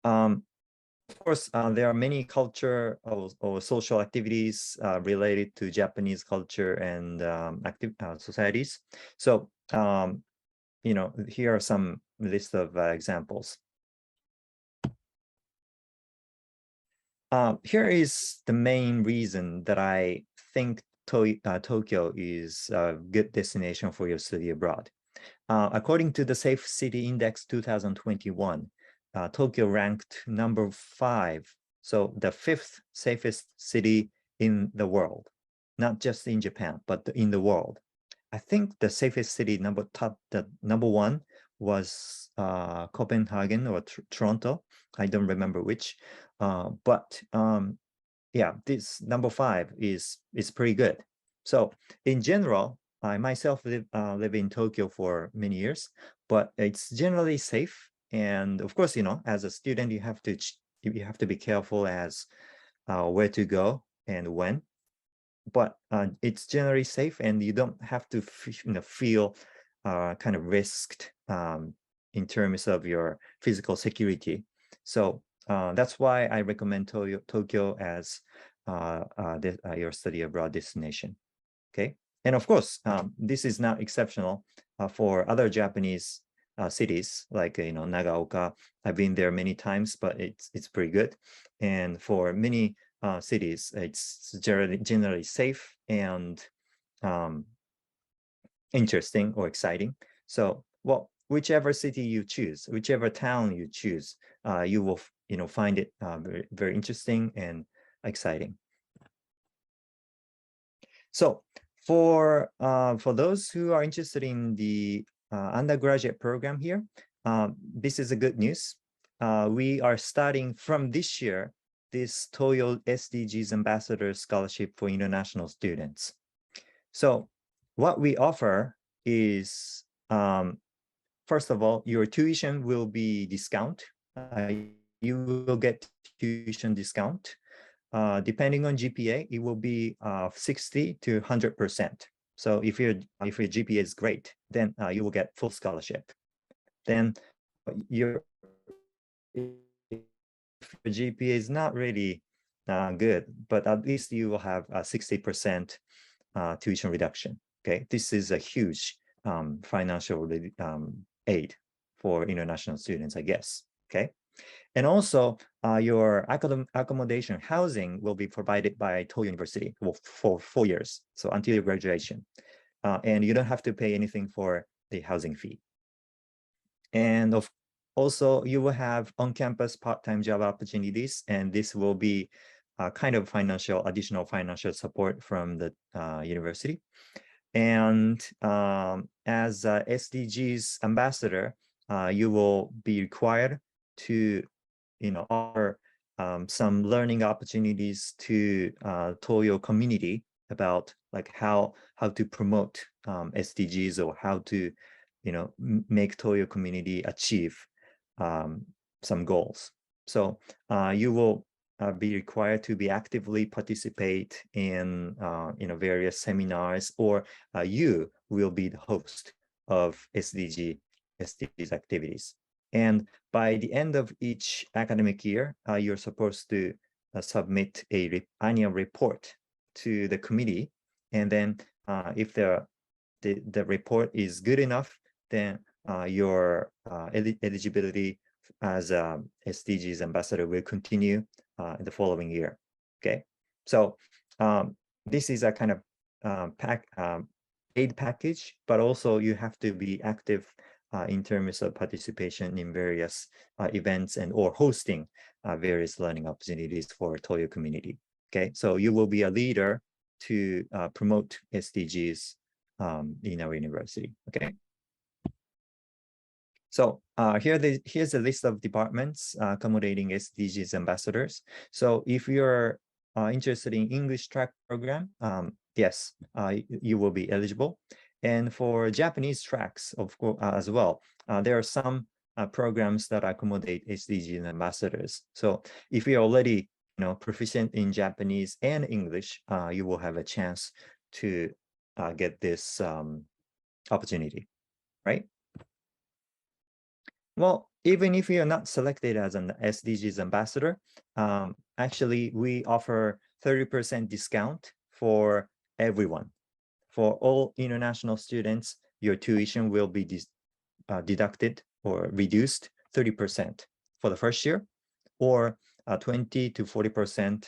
Of course, there are many culture or social activities related to Japanese culture and societies. So, here are some list of examples. Here is the main reason that I think Tokyo is a good destination for your study abroad. according to the Safe City Index 2021, Tokyo ranked number 5, so the 5th safest city in the world, not just in Japan, but in the world. I think the safest city the number 1 was Copenhagen or Toronto. I don't remember which, but yeah, this number 5 is pretty good. So in general, I myself live in Tokyo for many years, but it's generally safe. And of course, as a student, you have to be careful as where to go and when. But it's generally safe, and you don't have to feel kind of risked in terms of your physical security. So that's why I recommend Tokyo as your study abroad destination. Okay, and of course, this is not exceptional for other Japanese cities like Nagaoka. I've been there many times, but it's pretty good. And for many cities, it's generally safe and interesting or exciting. So, well, whichever city you choose, whichever town you choose, you will find it very, very interesting and exciting. So for those who are interested in the undergraduate program here, this is a good news. We are starting from this year this Toyo SDGs Ambassador Scholarship for international students. So what we offer is, first of all, your tuition will be discount. You will get tuition discount. Depending on GPA, it will be 60 to 100%. So if your GPA is great, then you will get full scholarship. Then if your GPA is not really good, but at least you will have a 60% tuition reduction. Okay, this is a huge financial aid for international students, I guess. Okay. And also, your accommodation housing will be provided by Toyo University for 4 years, so until your graduation. And you don't have to pay anything for the housing fee. And also, you will have on-campus part-time job opportunities, and this will be kind of additional financial support from the university. And as a SDGs ambassador, you will be required to offer some learning opportunities to Toyo community about like how to promote SDGs, or how to make Toyo community achieve some goals. So you will be required to be actively participate in various seminars, or you will be the host of SDGs activities. And by the end of each academic year, you're supposed to submit a annual report to the committee. And then if the report is good enough, then your eligibility as a SDGs ambassador will continue in the following year. Okay, so this is a kind of aid package, but also you have to be active in terms of participation in various events or hosting various learning opportunities for Toyo community. Okay, so you will be a leader to promote SDGs in our university. Okay. So here's a list of departments accommodating SDGs ambassadors. So if you're interested in English track program, yes, you will be eligible. And for Japanese tracks, of course, as well, there are some programs that accommodate SDGs ambassadors. So if you're already proficient in Japanese and English, you will have a chance to get this opportunity, right? Well, even if you're not selected as an SDGs ambassador, actually we offer 30% discount for everyone. For all international students, your tuition will be deducted or reduced 30% for the first year, or 20 to 40%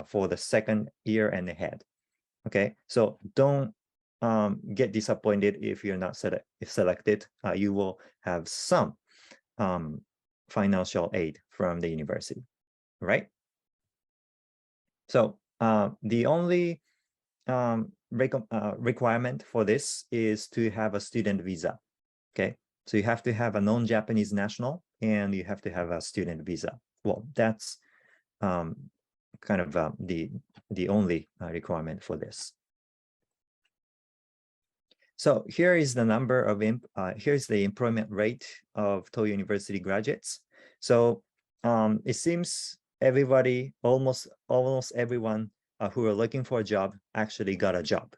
for the second year and ahead. Okay, so don't get disappointed if you're not selected. You will have some financial aid from the university, right? So the only requirement for this is to have a student visa. Okay, so you have to have a non-Japanese national and you have to have a student visa. Well, that's kind of the only requirement for this. So here is the number of here's the employment rate of Toyo University graduates. So it seems everybody, almost everyone who are looking for a job actually got a job.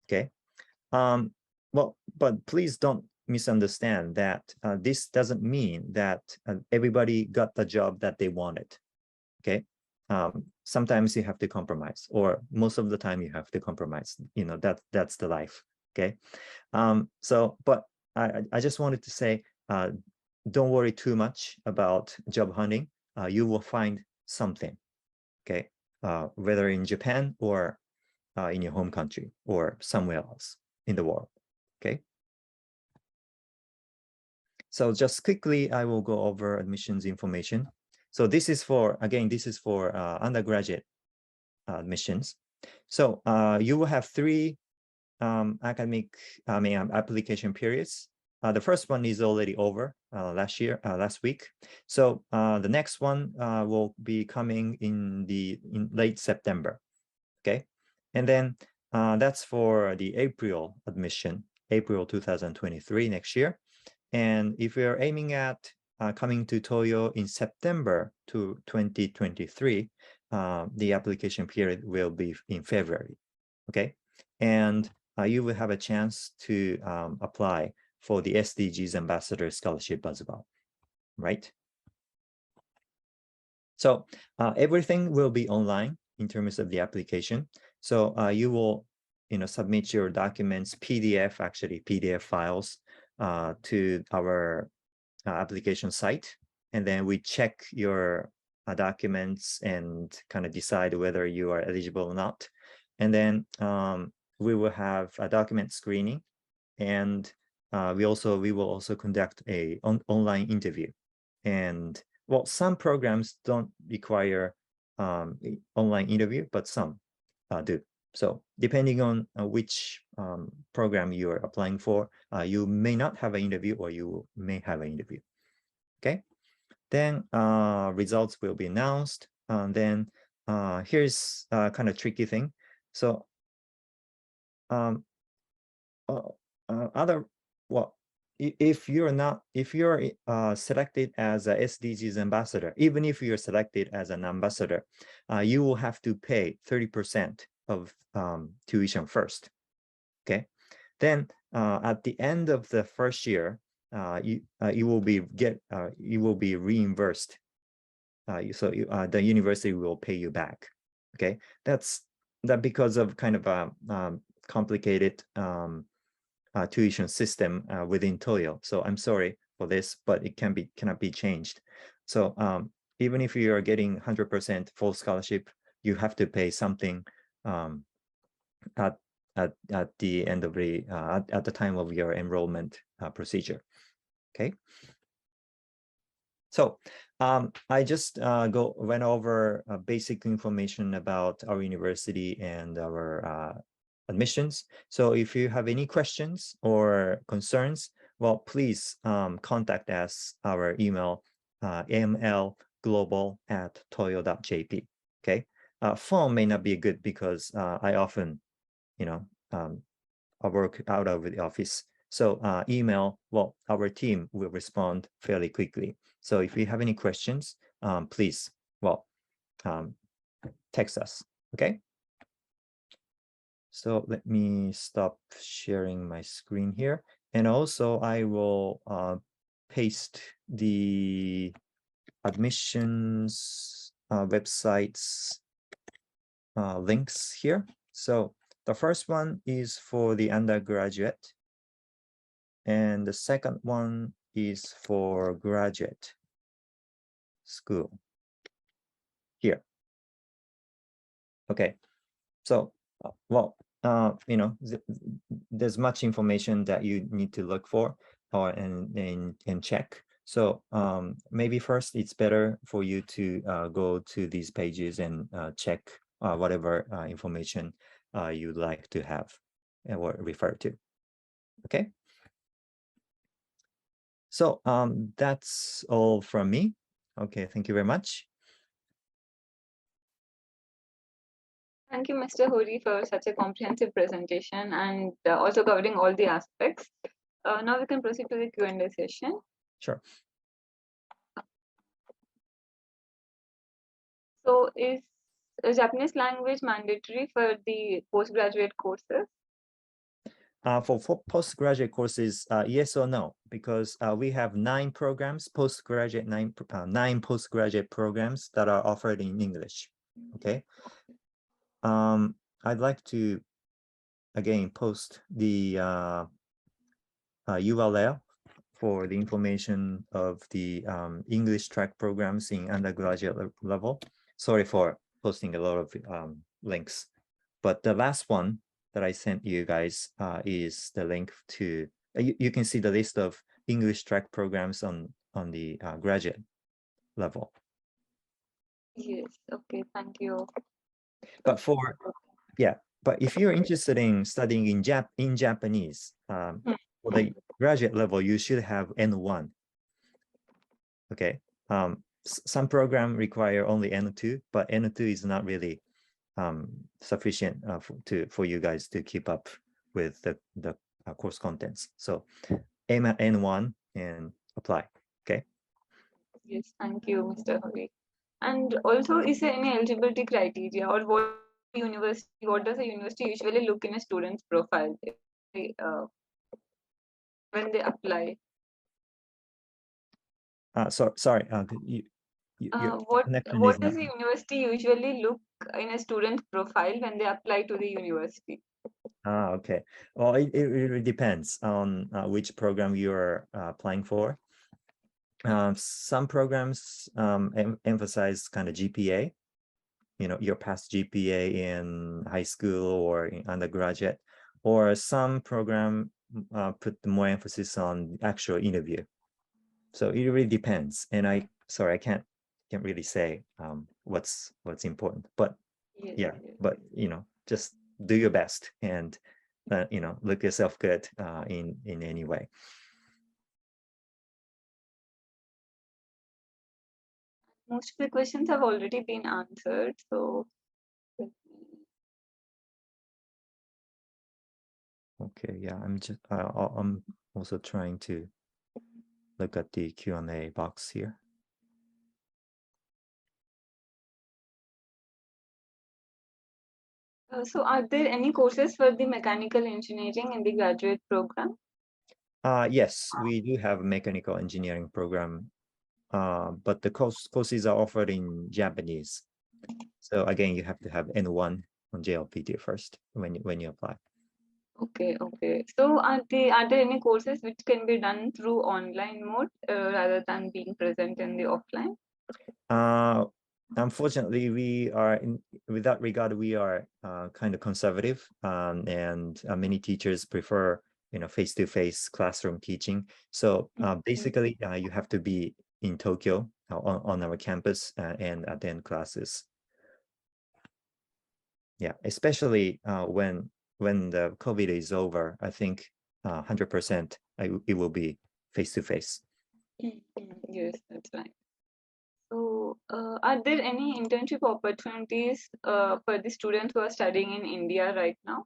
Okay. Well, but please don't misunderstand that this doesn't mean that everybody got the job that they wanted. Okay. Sometimes you have to compromise, or most of the time you have to compromise. You know, that's the life. Okay. So, but I just wanted to say, don't worry too much about job hunting. You will find something. Okay. Whether in Japan or in your home country or somewhere else in the world. Okay. So just quickly, I will go over admissions information. So this is for, again, this is for undergraduate admissions. So you will have 3 application periods. The first one is already over last week. So the next one will be coming in late September. Okay, and then that's for the April admission, April 2023, next year. And if you're aiming at coming to Toyo in September to 2023, the application period will be in February. Okay, and you will have a chance to apply for the SDGs Ambassador Scholarship as well, right? So everything will be online in terms of the application. So you will, submit your documents, PDF files to our application site, and then we check your documents and kind of decide whether you are eligible or not. And then we will have a document screening, and we will also conduct a online interview. And well, some programs don't require online interview, but some do. So depending on which program you are applying for, you may not have an interview or you may have an interview. Okay, then results will be announced. Then here's a kind of tricky thing. So if you're selected as a SDGs ambassador, even if you're selected as an ambassador, you will have to pay 30% of tuition first. Okay, then at the end of the first year, you will be reimbursed. The university will pay you back. Okay, that's because of kind of a complicated tuition system within Toyo. So I'm sorry for this, but it cannot be changed. So even if you are getting 100% full scholarship, you have to pay something at the end of at the time of your enrollment procedure. Okay. So I just went over basic information about our university and our admissions. So if you have any questions or concerns, well, please contact us. Our email, amlglobal@toyo.jp. Okay. Phone may not be good because I often, I work out of the office. So email, well, our team will respond fairly quickly. So if you have any questions, please, well, text us, okay? So let me stop sharing my screen here. And also I will paste the admissions websites links here. So the first one is for the undergraduate, and the second one is for graduate school here. Okay, so well, you know, there's much information that you need to look for or and check. So maybe first it's better for you to go to these pages and check whatever information you'd like to have or refer to. Okay. So that's all from me. Okay, thank you very much. Thank you, Mr. Hori, for such a comprehensive presentation and also covering all the aspects. Now we can proceed to the Q&A session. Sure. So is Japanese language mandatory for the postgraduate courses? For postgraduate courses, yes or no, because we have 9 programs, nine postgraduate programs that are offered in English. Okay. I'd like to again post the URL for the information of the English track programs in undergraduate level. Sorry for posting a lot of links, but the last one that I sent you guys is the link to, you can see the list of English track programs on the graduate level. Yes, okay, thank you. But but if you're interested in studying in Japanese, for the graduate level, you should have N1. Okay, some program require only N2, but N2 is not really sufficient for you guys to keep up with the course contents. So aim at N1 and apply. Okay. Yes, thank you, Mr. Hori. And also, is there any eligibility criteria, or what does a university usually look in a student's profile when they apply? Sorry. What does the university usually look in a student's profile when they apply to the university? Okay. Well, it really depends on which program you're applying for. Some programs emphasize kind of GPA, you know, your past GPA in high school or in undergraduate, or some program put more emphasis on actual interview. So it really depends. And I can't really say what's important, but Yes. but you know, just do your best and you know, look yourself good in any way. Most of the questions have already been answered, so okay, yeah, I'm also trying to look at the Q&A box here. So are there any courses for the mechanical engineering in the graduate program? Yes, we do have a mechanical engineering program, but the courses are offered in Japanese. So again, you have to have N1 on JLPT first when you apply. Okay. So are there any courses which can be done through online mode rather than being present in the offline? Unfortunately, with that regard, we are kind of conservative, and many teachers prefer, you know, face-to-face classroom teaching. So basically, you have to be in Tokyo on our campus and attend classes. Yeah, especially when the COVID is over, I think 100% it will be face-to-face. Yes, that's right. So are there any internship opportunities for the students who are studying in India right now?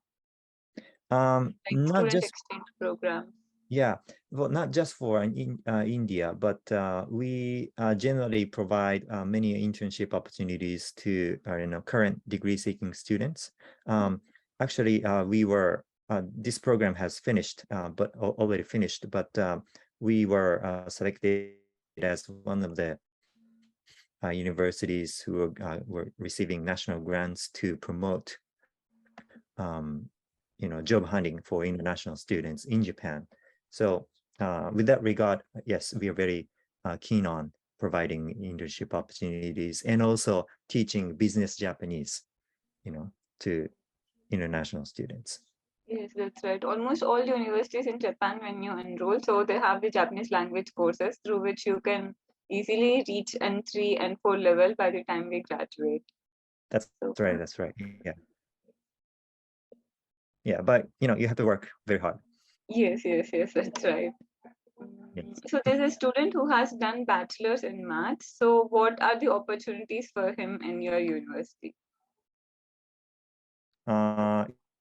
Like Not student just exchange programs. Yeah, well, not just for India, but we generally provide many internship opportunities to you know, current degree-seeking students. Actually, this program has finished, but already finished. But we were selected as one of the universities who were receiving national grants to promote, you know, job hunting for international students in Japan. So with that regard, yes, we are very keen on providing internship opportunities and also teaching business Japanese, you know, to international students. Yes, that's right. Almost all universities in Japan, when you enroll, so they have the Japanese language courses through which you can easily reach N3 and 4 level by the time we graduate. That's So, right. That's right. Yeah. Yeah, but you have to work very hard. yes, that's right. Yes. So there's a student who has done bachelor's in maths. So what are the opportunities for him in your university?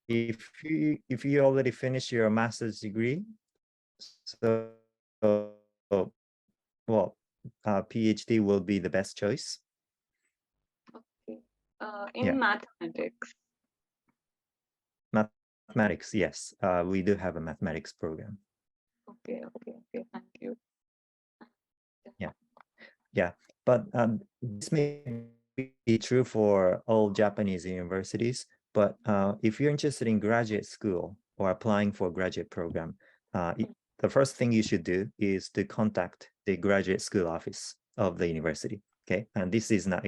If you already finished your master's degree, so well, PhD will be the best choice. Okay. In mathematics. Mathematics, yes. We do have a mathematics program. Okay. Thank you. Yeah, but this may be true for all Japanese universities. But if you're interested in graduate school or applying for a graduate program, the first thing you should do is to contact the graduate school office of the university. Okay, and this is not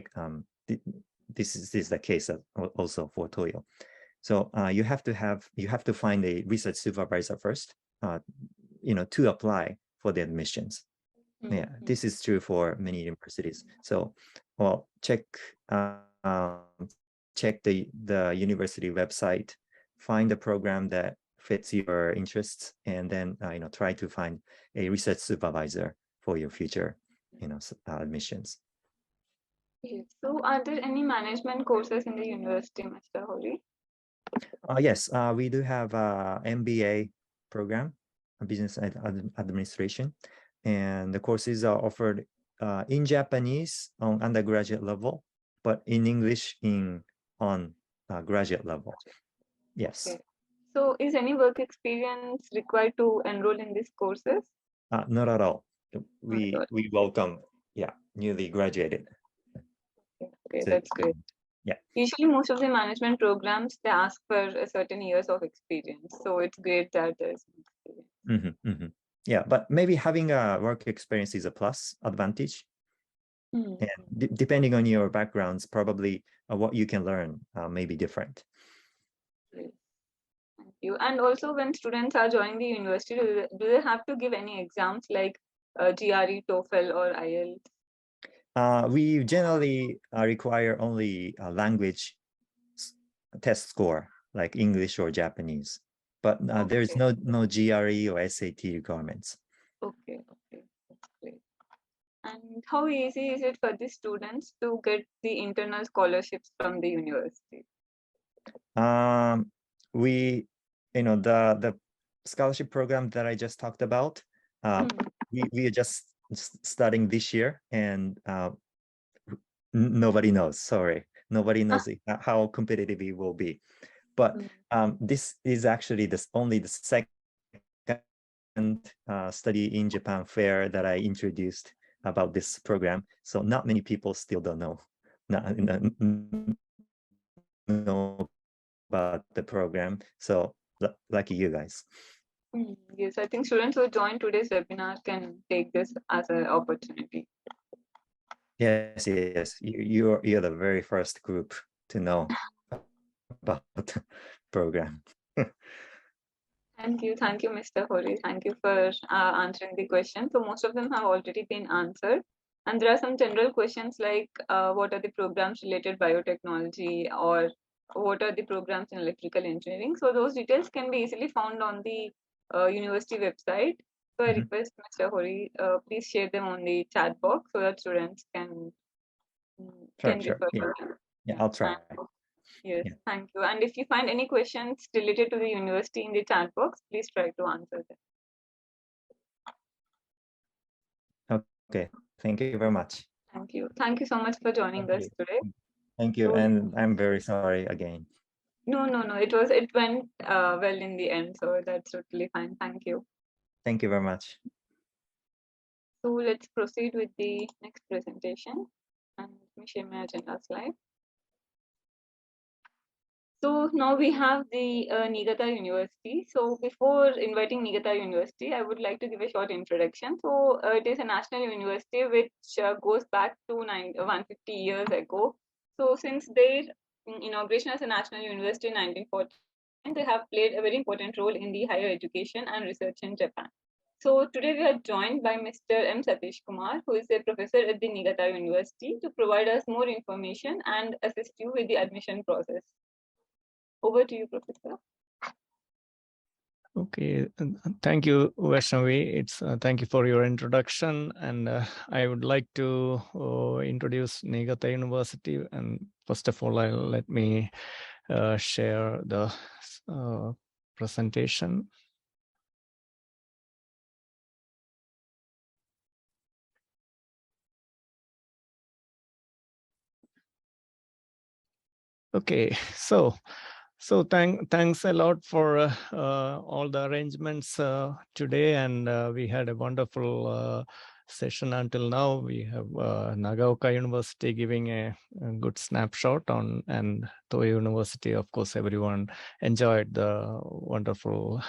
this is the case also for Toyo. So you have to find a research supervisor first, to apply for the admissions. Yeah, this is true for many universities. So, well, check the university website, find a program that fits your interests, and then try to find a research supervisor for your future admissions. Yes. So are there any management courses in the university, Mr. Hori? Yes, we do have a MBA program, a business administration, and the courses are offered in Japanese on undergraduate level, but in English on graduate level. Yes. Okay. So is any work experience required to enroll in these courses? Not at all. Not We at all. welcome newly graduated. Okay, So, that's great. yeah. Usually most of the management programs, they ask for a certain years of experience. So it's great that there's experience. Yeah, but maybe having a work experience is a plus advantage. And depending on your backgrounds, probably what you can learn may be different. Great. Thank you. And also when students are joining the university, do they have to give any exams like GRE, TOEFL or IELTS? We generally require only a language test score, like English or Japanese, but there's no GRE or SAT requirements. Okay, that's great. And how easy is it for the students to get the internal scholarships from the university? We, the scholarship program that I just talked about, we are just starting this year, and nobody knows. Sorry, nobody knows how competitive it will be. But this is actually only the second study in Japan fair that I introduced about this program. So not many people still don't know about the program. So lucky you guys. Yes, I think students who join today's webinar can take this as an opportunity. Yes. You're the very first group to know about the program. Thank you, Mr. Hori. Thank you for answering the question. So most of them have already been answered. And there are some general questions like what are the programs related biotechnology, or what are the programs in electrical engineering. So those details can be easily found on the university website. So I request Mr. Hori, please share them on the chat box so that students can Sure. refer to them. Yeah, I'll try. Yes, thank you. And if you find any questions related to the university in the chat box, please try to answer them. Okay, thank you very much. Thank you. Thank you so much for joining us today. Thank you, and I'm very sorry again. No. It went well in the end, so that's totally fine. Thank you. Thank you very much. So let's proceed with the next presentation. And let me share my agenda slide. So now we have the Niigata University. So before inviting Niigata University, I would like to give a short introduction. So it is a national university which goes back to 150 years ago. So since their inauguration as a national university in 1940, and they have played a very important role in the higher education and research in Japan. So today we are joined by Mr. M. Satish Kumar, who is a professor at the Niigata University, to provide us more information and assist you with the admission process. Over to you, Professor. Okay, thank you, Vaishnavi. Thank you for your introduction, and I would like to introduce Niigata University. And first of all, let me share the presentation. Okay, so thanks a lot for all the arrangements today, and we had a wonderful session until now. We have Nagaoka University giving a good snapshot on, and Toyo University, of course, everyone enjoyed the wonderful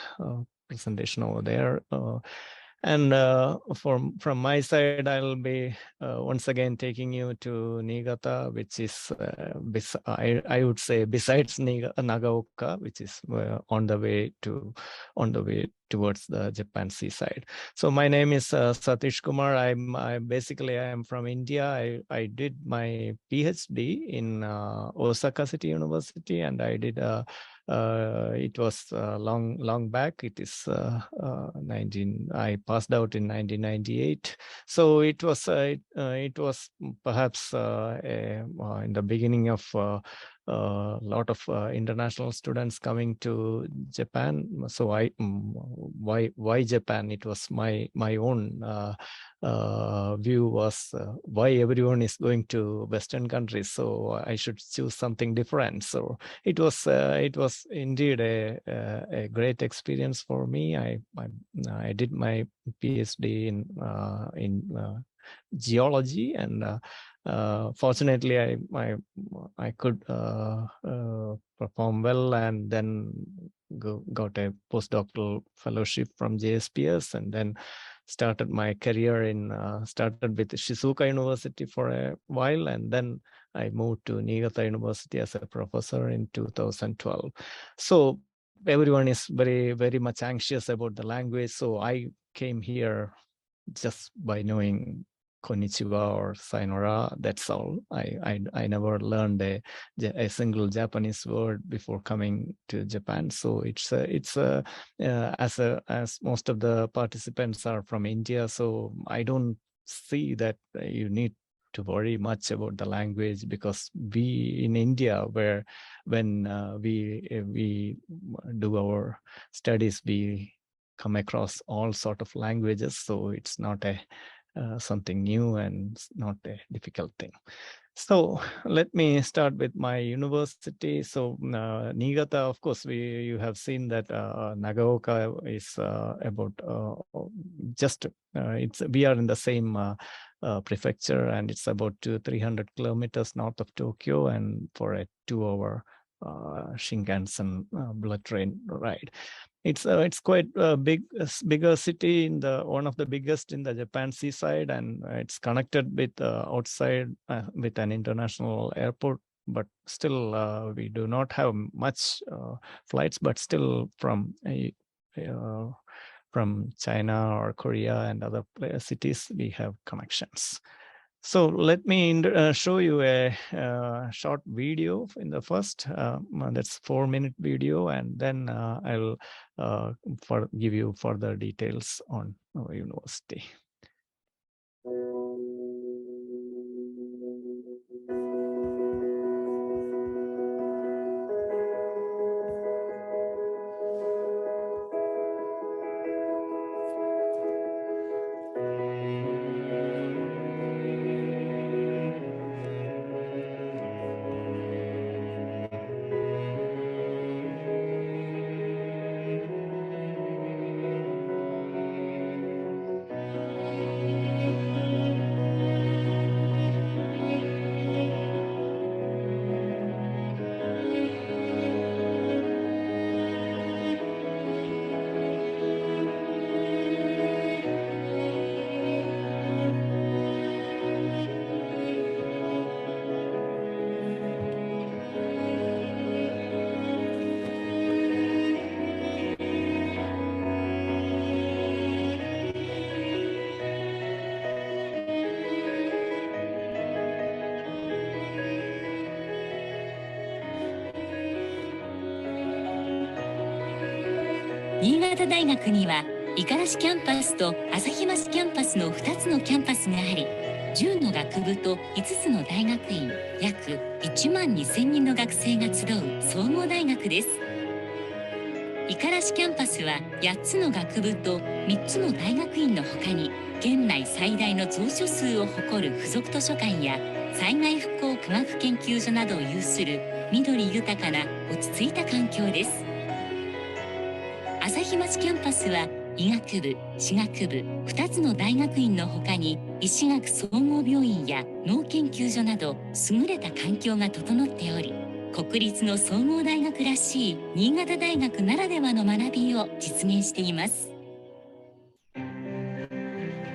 presentation over there. And from my side, I'll be once again taking you to Niigata, which is, I would say, besides Nagaoka, which is on the way towards the Japan seaside. So my name is Satish Kumar. I am from India. I did my PhD in Osaka City University, and I did it was long back. It is I passed out in 1998. So it was perhaps in the beginning of a lot of international students coming to Japan. So why Japan? It was my own view was why everyone is going to Western countries. So I should choose something different. So it was indeed a great experience for me. I did my PhD in geology, and fortunately I could perform well, and then got a postdoctoral fellowship from JSPS, and then started my career started with Shizuoka University for a while, and then I moved to Niigata University as a professor in 2012. So everyone is very much anxious about the language. So I came here just by knowing konnichiwa or sayonara. That's all. I never learned a single Japanese word before coming to Japan. So as most of the participants are from India, so I don't see that you need to worry much about the language, because we in India, where when we do our studies, we come across all sort of languages. So it's not something new, and it's not a difficult thing. So let me start with my university. So Niigata, of course, you have seen that Nagaoka is about we are in the same prefecture, and it's about 300 kilometers north of Tokyo, and for a 2-hour Shinkansen bullet train ride. It's quite a bigger city, one of the biggest in the Japan seaside, and it's connected with outside with an international airport. But still, we do not have much flights. But still, from China or Korea and other cities, we have connections. So let me show you a short video in the first, that's 4-minute video, and then I'll give you further details on our university. 新潟大学には五十嵐キャンパスと旭町キャンパスの2つのキャンパスがあり、10の学部と5つの大学院、約1万2000人の学生が集う総合大学です。五十嵐キャンパスは8つの学部と3つの大学院のほかに、県内最大の蔵書数を誇る付属図書館や災害復興科学研究所などを有する緑豊かな落ち着いた環境です。旭町キャンパスは医学部、歯学部、2つの大学院のほかに医師学総合病院や脳研究所など優れた環境が整っており、国立の総合大学らしい新潟大学ならではの学びを実現しています。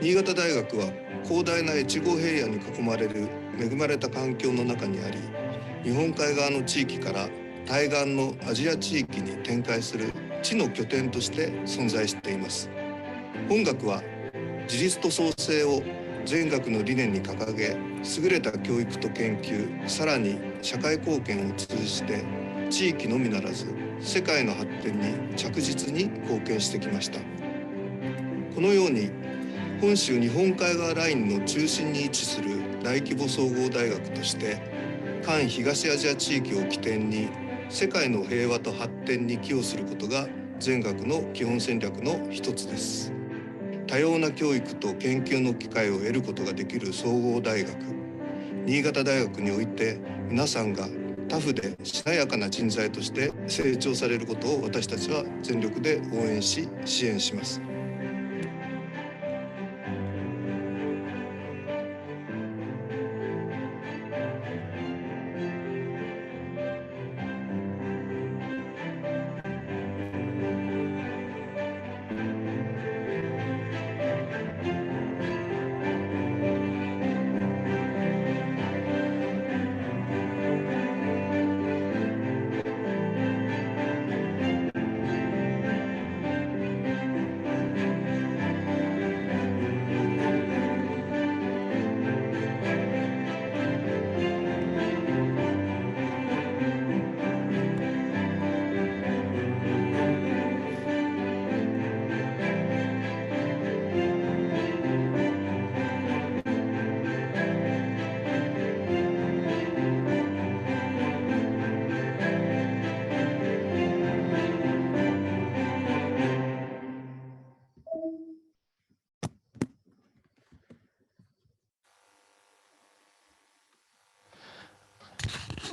新潟大学は広大な越後平野に囲まれる恵まれた環境の中にあり、日本海側の地域から対岸のアジア地域に展開する地の拠点として存在しています。本学は自立と創生を全学の理念に掲げ、優れた教育と研究、さらに社会貢献を通じて地域のみならず世界の発展に着実に貢献してきました。このように本州日本海側ラインの中心に位置する大規模総合大学として環東アジア地域を起点に世界の平和と発展に寄与することが全学の基本戦略の一つです。多様な教育と研究の機会を得ることができる総合大学、新潟大学において皆さんがタフでしなやかな人材として成長されることを私たちは全力で応援し支援します。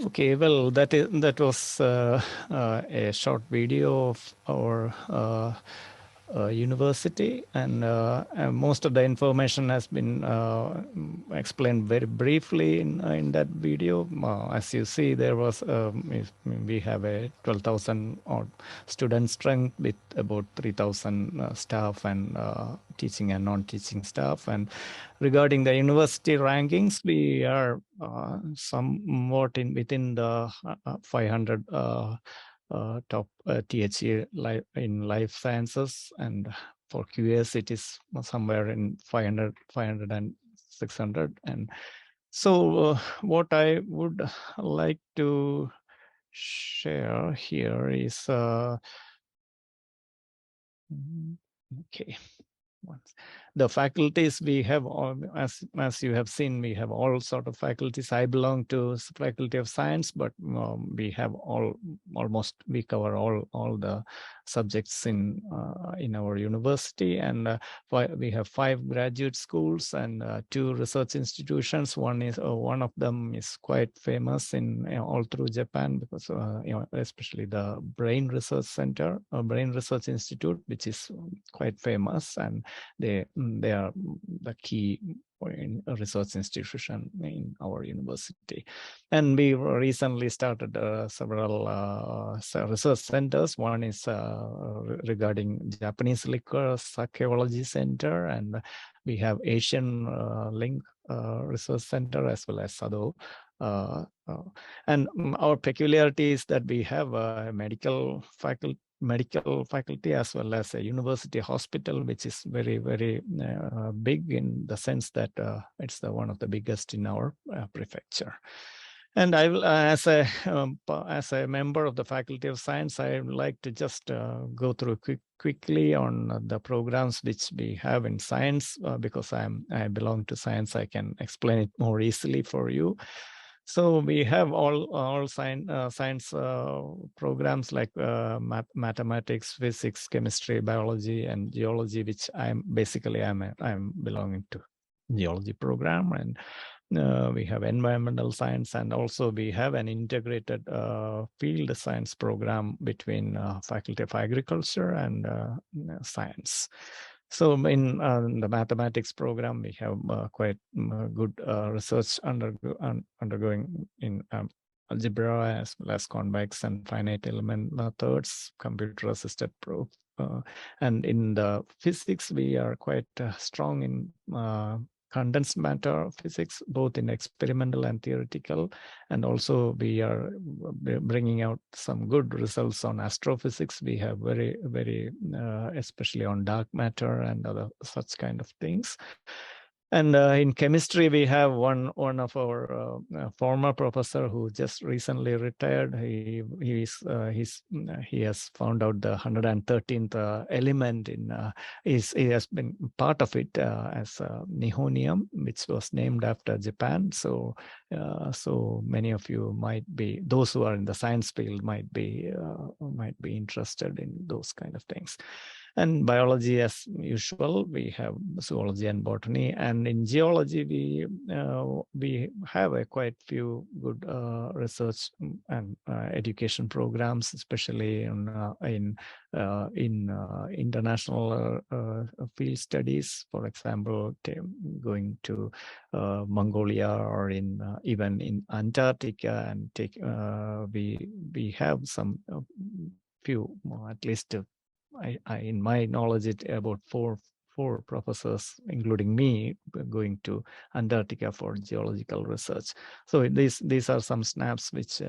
Okay, well, that was a short video of our university, and most of the information has been explained very briefly in that video. As you see, there was we have a 12,000 odd student strength with about 3,000 staff and teaching and non-teaching staff. And regarding the university rankings, we are somewhat within the 500 top THE in life sciences, and for QS it is somewhere in 500 and 600. And so what I would like to share here is okay. The faculties we have, as you have seen, we have all sort of faculties. I belong to Faculty of Science, but we have we cover all the subjects in our university, and we have 5 graduate schools and 2 research institutions. One of them is quite famous in all through Japan, because especially the Brain Research Center, Brain Research Institute, which is quite famous, and they are the key research institution in our university. And we recently started several research centers. One is regarding Japanese liquor archaeology center, and we have Asian Link Research Center, as well as SADO. And our peculiarity is that we have a medical faculty as well as a university hospital, which is very, very big, in the sense that it's one of the biggest in our prefecture. And I will, as a member of the Faculty of Science, I would like to just go through quickly on the programs which we have in science, because I belong to science. I can explain it more easily for you. So we have all science programs like mathematics, physics, chemistry, biology, and geology, which I'm belonging to geology program. And we have environmental science, and also we have an integrated field science program between Faculty of Agriculture and science. So in the mathematics program, we have quite good research undergoing in algebra, as well as convex and finite element methods, computer-assisted proof. And in the physics, we are quite strong in condensed matter physics, both in experimental and theoretical. And also we are bringing out some good results on astrophysics. We have very, especially on dark matter and other such kind of things. And in chemistry, we have one of our former professor who just recently retired. He has found out the 113th element in. He has been part of it as nihonium, which was named after Japan. So so many of you might be, those who are in the science field might be interested in those kind of things. And biology, as usual, we have zoology and botany. And in geology, we have a quite few good research and education programs, especially in international field studies. For example, going to Mongolia, or even in Antarctica, and we have some few, at least. In my knowledge, about four professors, including me, going to Antarctica for geological research. So these are some snaps which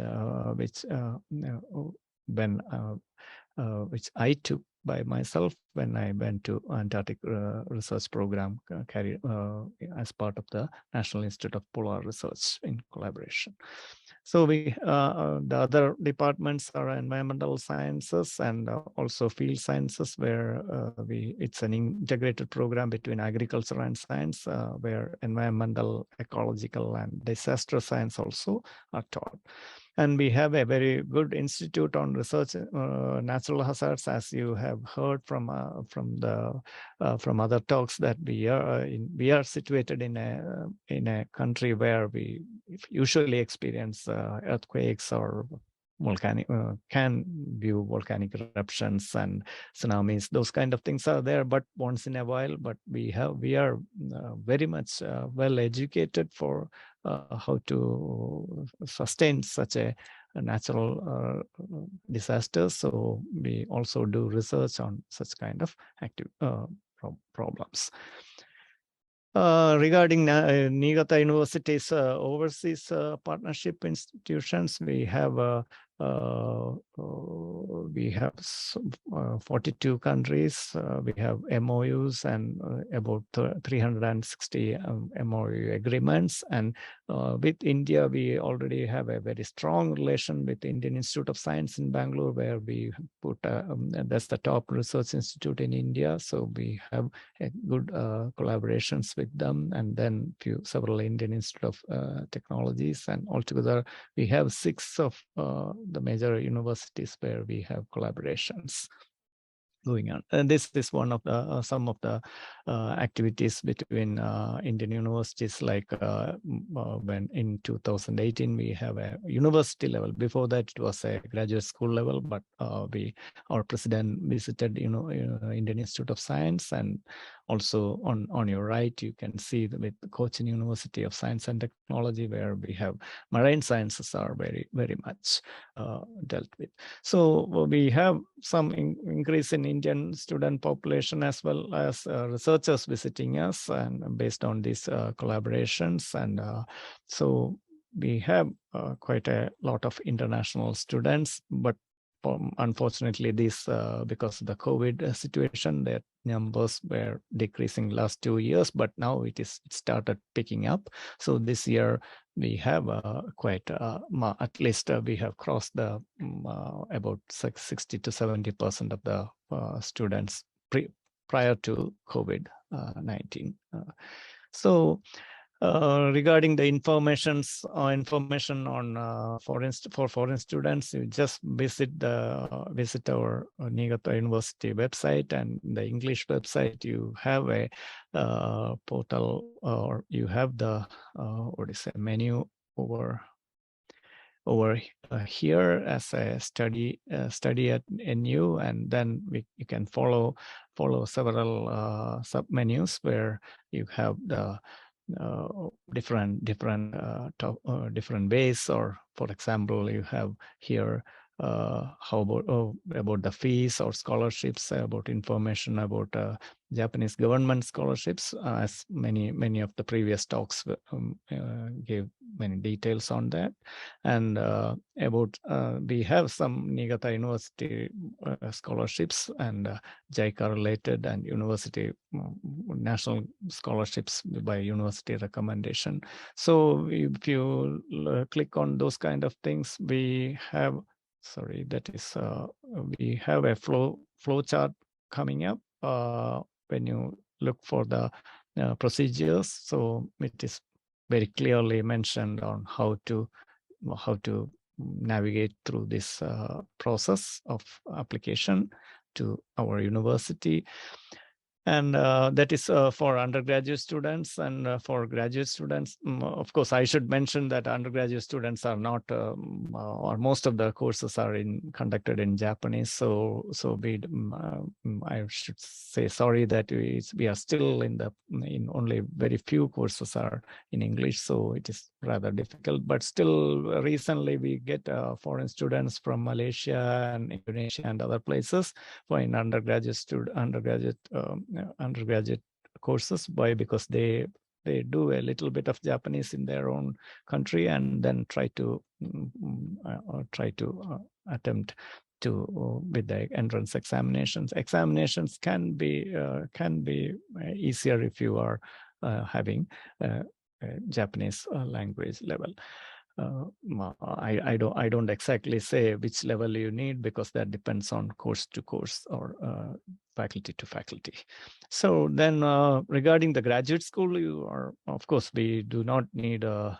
I took by myself when I went to Antarctic research program carried as part of the National Institute of Polar Research in collaboration. So the other departments are environmental sciences and also field sciences, where it's an integrated program between agriculture and science, where environmental, ecological, and disaster science also are taught. And we have a very good institute on research natural hazards, as you have heard from other talks, that we are situated in a country where we usually experience earthquakes or can view volcanic eruptions and tsunamis. Those kind of things are there, but once in a while. But we are very much well educated for how to sustain such a natural disasters. So we also do research on such kind of active problems. Regarding Niigata University's overseas partnership institutions, we have 42 countries. We have MOUs and about 360 MOU agreements. And with India, we already have a very strong relation with the Indian Institute of Science in Bangalore, where we put that's the top research institute in India. So we have a good collaborations with them, and then several Indian Institute of Technologies, and altogether we have 6 of the major universities where we have collaborations going on. And this is one of the some of the activities between Indian universities, like when in 2018 we have a university level. Before that it was a graduate school level, but our president visited Indian Institute of Science. And also on your right you can see with Cochin University of Science and Technology, where we have marine sciences are very much dealt with. So we have some increase in Indian student population, as well as researchers visiting us, and based on these collaborations. And so we have quite a lot of international students, but unfortunately, this because of the COVID situation, their numbers were decreasing last 2 years, but now it started picking up. So this year we have quite at least we have crossed the about 60 to 70% of the students prior to COVID-19. So regarding the information on for foreign students, you just visit our Niigata University website, and the English website you have a portal, or you have the menu over here as a study at NU, and then you can follow several sub menus where you have the different ways, or for example, you have here how about the fees or scholarships, about information about Japanese government scholarships, as many of the previous talks gave many details on that. And about we have some Niigata University scholarships and JICA related, and university national scholarships by university recommendation. So if you click on those kind of things, we have we have a flow chart coming up when you look for the procedures. So it is very clearly mentioned on how to navigate through this process of application to our university. And that is for undergraduate students. And for graduate students, of course, I should mention that undergraduate students are not, or most of the courses are conducted in Japanese. So I should say sorry that we are still in only very few courses are in English. So it is rather difficult. But still, recently we get foreign students from Malaysia and Indonesia and other places for undergraduate courses. Why? Because they do a little bit of Japanese in their own country, and then try to attempt to with the entrance examinations. Examinations can be easier if you are having Japanese language level. I don't exactly say which level you need, because that depends on course to course or faculty to faculty. So then regarding the graduate school, of course, we do not need a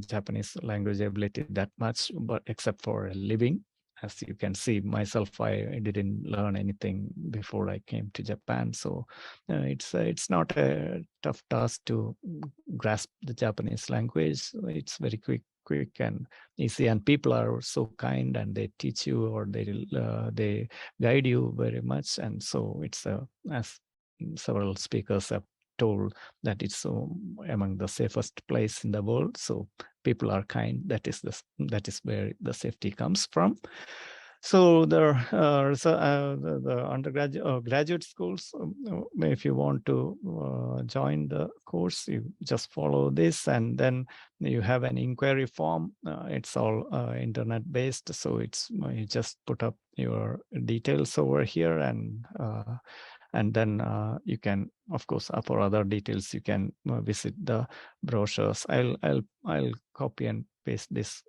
Japanese language ability that much, but except for a living. As you can see, myself, I didn't learn anything before I came to Japan. So it's not a tough task to grasp the Japanese language. It's very quick and easy, and people are so kind, and they teach you, or they guide you very much. And so it's as several speakers have told, that it's among the safest place in the world. So people are kind. That is where the safety comes from. So the undergraduate graduate schools, if you want to join the course, you just follow this, and then you have an inquiry form. It's all internet based, so you just put up your details over here, and then you can, of course, for other details, you can visit the brochures. I'll copy and paste this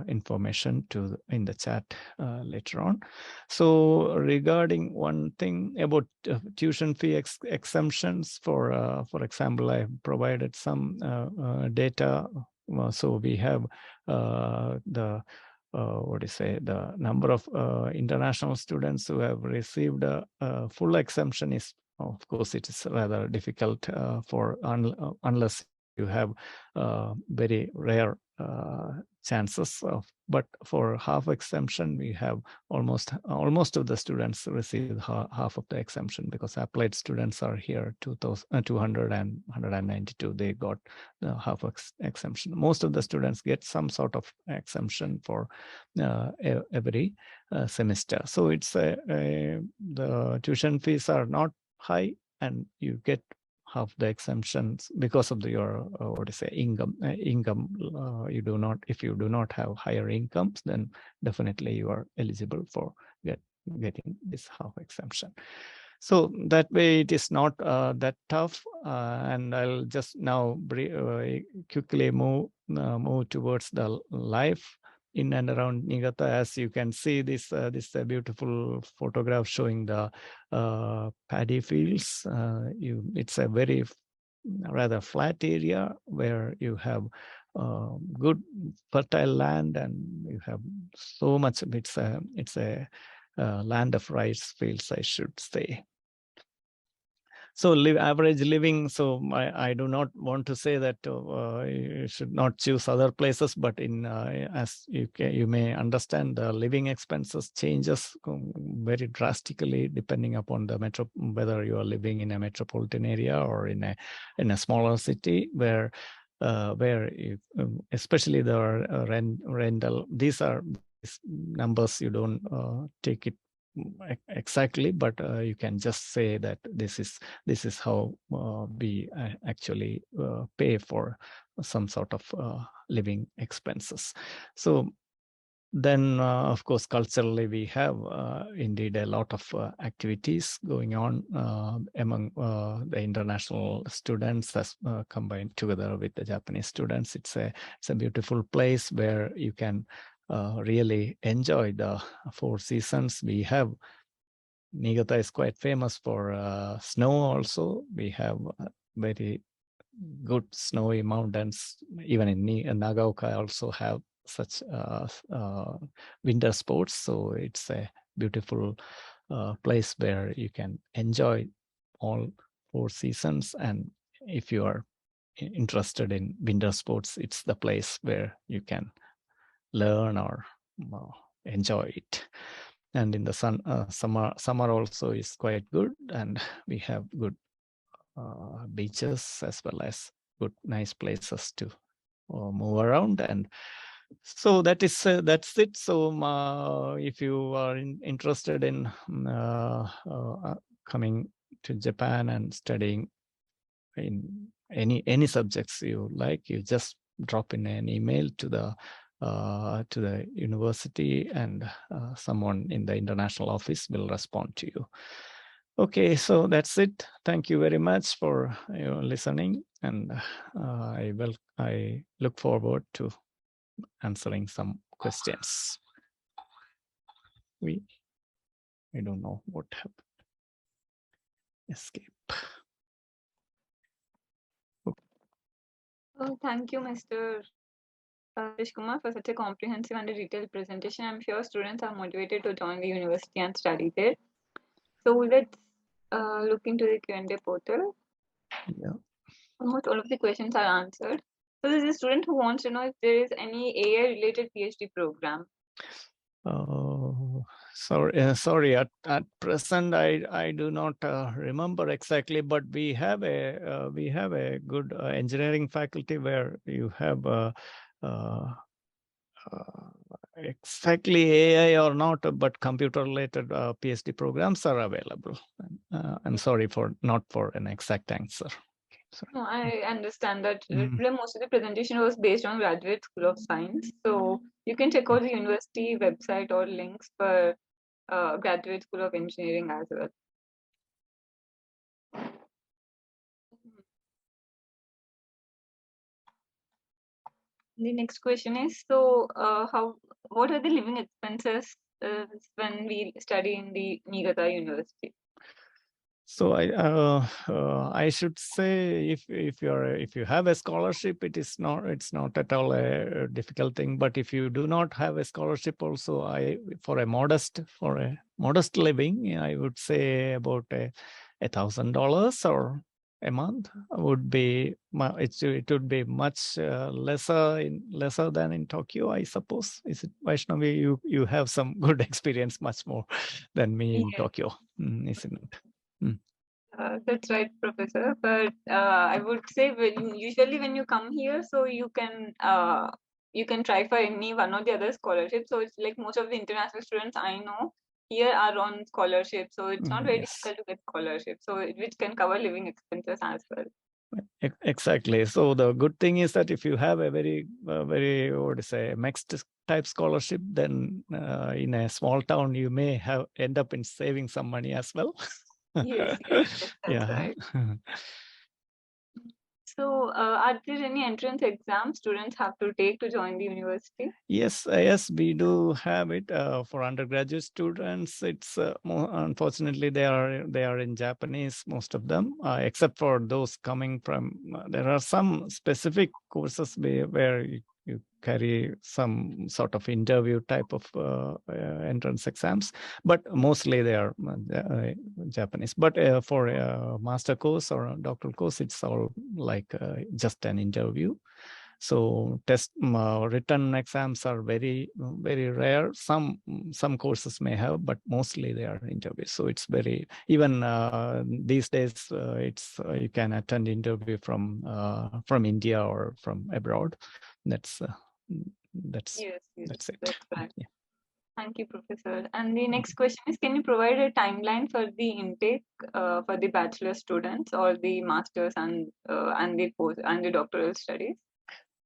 information in the chat later on. So regarding one thing about tuition fee exemptions, for example, I provided some data. So we have the number of international students who have received a full exemption is, of course, it is rather difficult unless you have very rare chances of. But for half exemption, we have almost of the students receive half of the exemption, because applied students are here 200 and 192. They got the half exemption. Most of the students get some sort of exemption for every semester. So it's the tuition fees are not high, and you get the exemptions because of your what to say income. You do not, if you do not have higher incomes, then definitely you are eligible for getting this half exemption. So that way it is not that tough, and I'll just now quickly move towards the life in and around Niigata. As you can see, this is a beautiful photograph showing the paddy fields. It's a very rather flat area where you have good fertile land, and you have so much. It's a land of rice fields, I should say. So average living. So I do not want to say that you should not choose other places, but in as you may understand, the living expenses changes very drastically depending upon the whether you are living in a metropolitan area or in a smaller city where you, especially the rental. These numbers you don't take it exactly, but you can just say that this is how we actually pay for some sort of living expenses. So then, of course, culturally, we have indeed a lot of activities going on among the international students as combined together with the Japanese students. It's a beautiful place where you can really enjoy the 4 seasons. We have Niigata is quite famous for snow also. We have very good snowy mountains. Even in Nagaoka also have such winter sports. So it's a beautiful place where you can enjoy all 4 seasons. And if you are interested in winter sports, it's the place where you can learn or enjoy it. And in the summer also is quite good, and we have good beaches as well as good nice places to move around. And so that's it. So if you are interested in coming to Japan and studying in any subjects you like, you just drop in an email to the university, and someone in the international office will respond to you. Okay, so that's it. Thank you very much for your listening, and I look forward to answering some questions. I don't know what happened. Escape. Oh, thank you, Mr. Harish Kumar, for such a comprehensive and a detailed presentation. I'm sure students are motivated to join the university and study there. So let's look into the Q&A portal. Yeah. Almost all of the questions are answered. So there's a student who wants to know if there is any AI-related PhD program. Sorry. At present, I do not remember exactly, but we have a good engineering faculty where you have exactly AI or not, but computer-related PhD programs are available. I'm sorry not for an exact answer. Sorry. No, I understand that most of the presentation was based on Graduate School of Science. So you can check out the university website or links for Graduate School of Engineering as well. The next question is, so what are the living expenses when we study in the Niigata University? So I should say if you have a scholarship, it's not at all a difficult thing. But if you do not have a scholarship, also for a modest living, I would say about $1,000 or a month would be it would be much lesser than in Tokyo, I suppose. Is it, Vaishnavi? You have some good experience, much more than me in Tokyo, isn't it? That's right, Professor. But I would say usually when you come here, so you can try for any one or the other scholarship. So it's like most of the international students I know, here are on scholarship, so it's not very Yes. difficult to get scholarship. So which can cover living expenses as well. Exactly. So the good thing is that if you have a very, what to say, mixed type scholarship, then in a small town you may have end up in saving some money as well. Yes, yes, that's Yeah. right. So, are there any entrance exams students have to take to join the university? Yes, yes, we do have it for undergraduate students. It's unfortunately they are in Japanese, most of them, except for those coming from. There are some specific courses where you carry some sort of interview type of entrance exams, but mostly they are Japanese. But for a master course or a doctoral course, it's all like just an interview. So written exams are very rare. Some courses may have, but mostly they are interviews. So it's very, even these days it's you can attend interview from India or from abroad. That's Yes, yes, that's it. that's right. Yeah. Thank you, Professor. And the next question is, can you provide a timeline for the intake for the bachelor students or the masters and the post and the doctoral studies?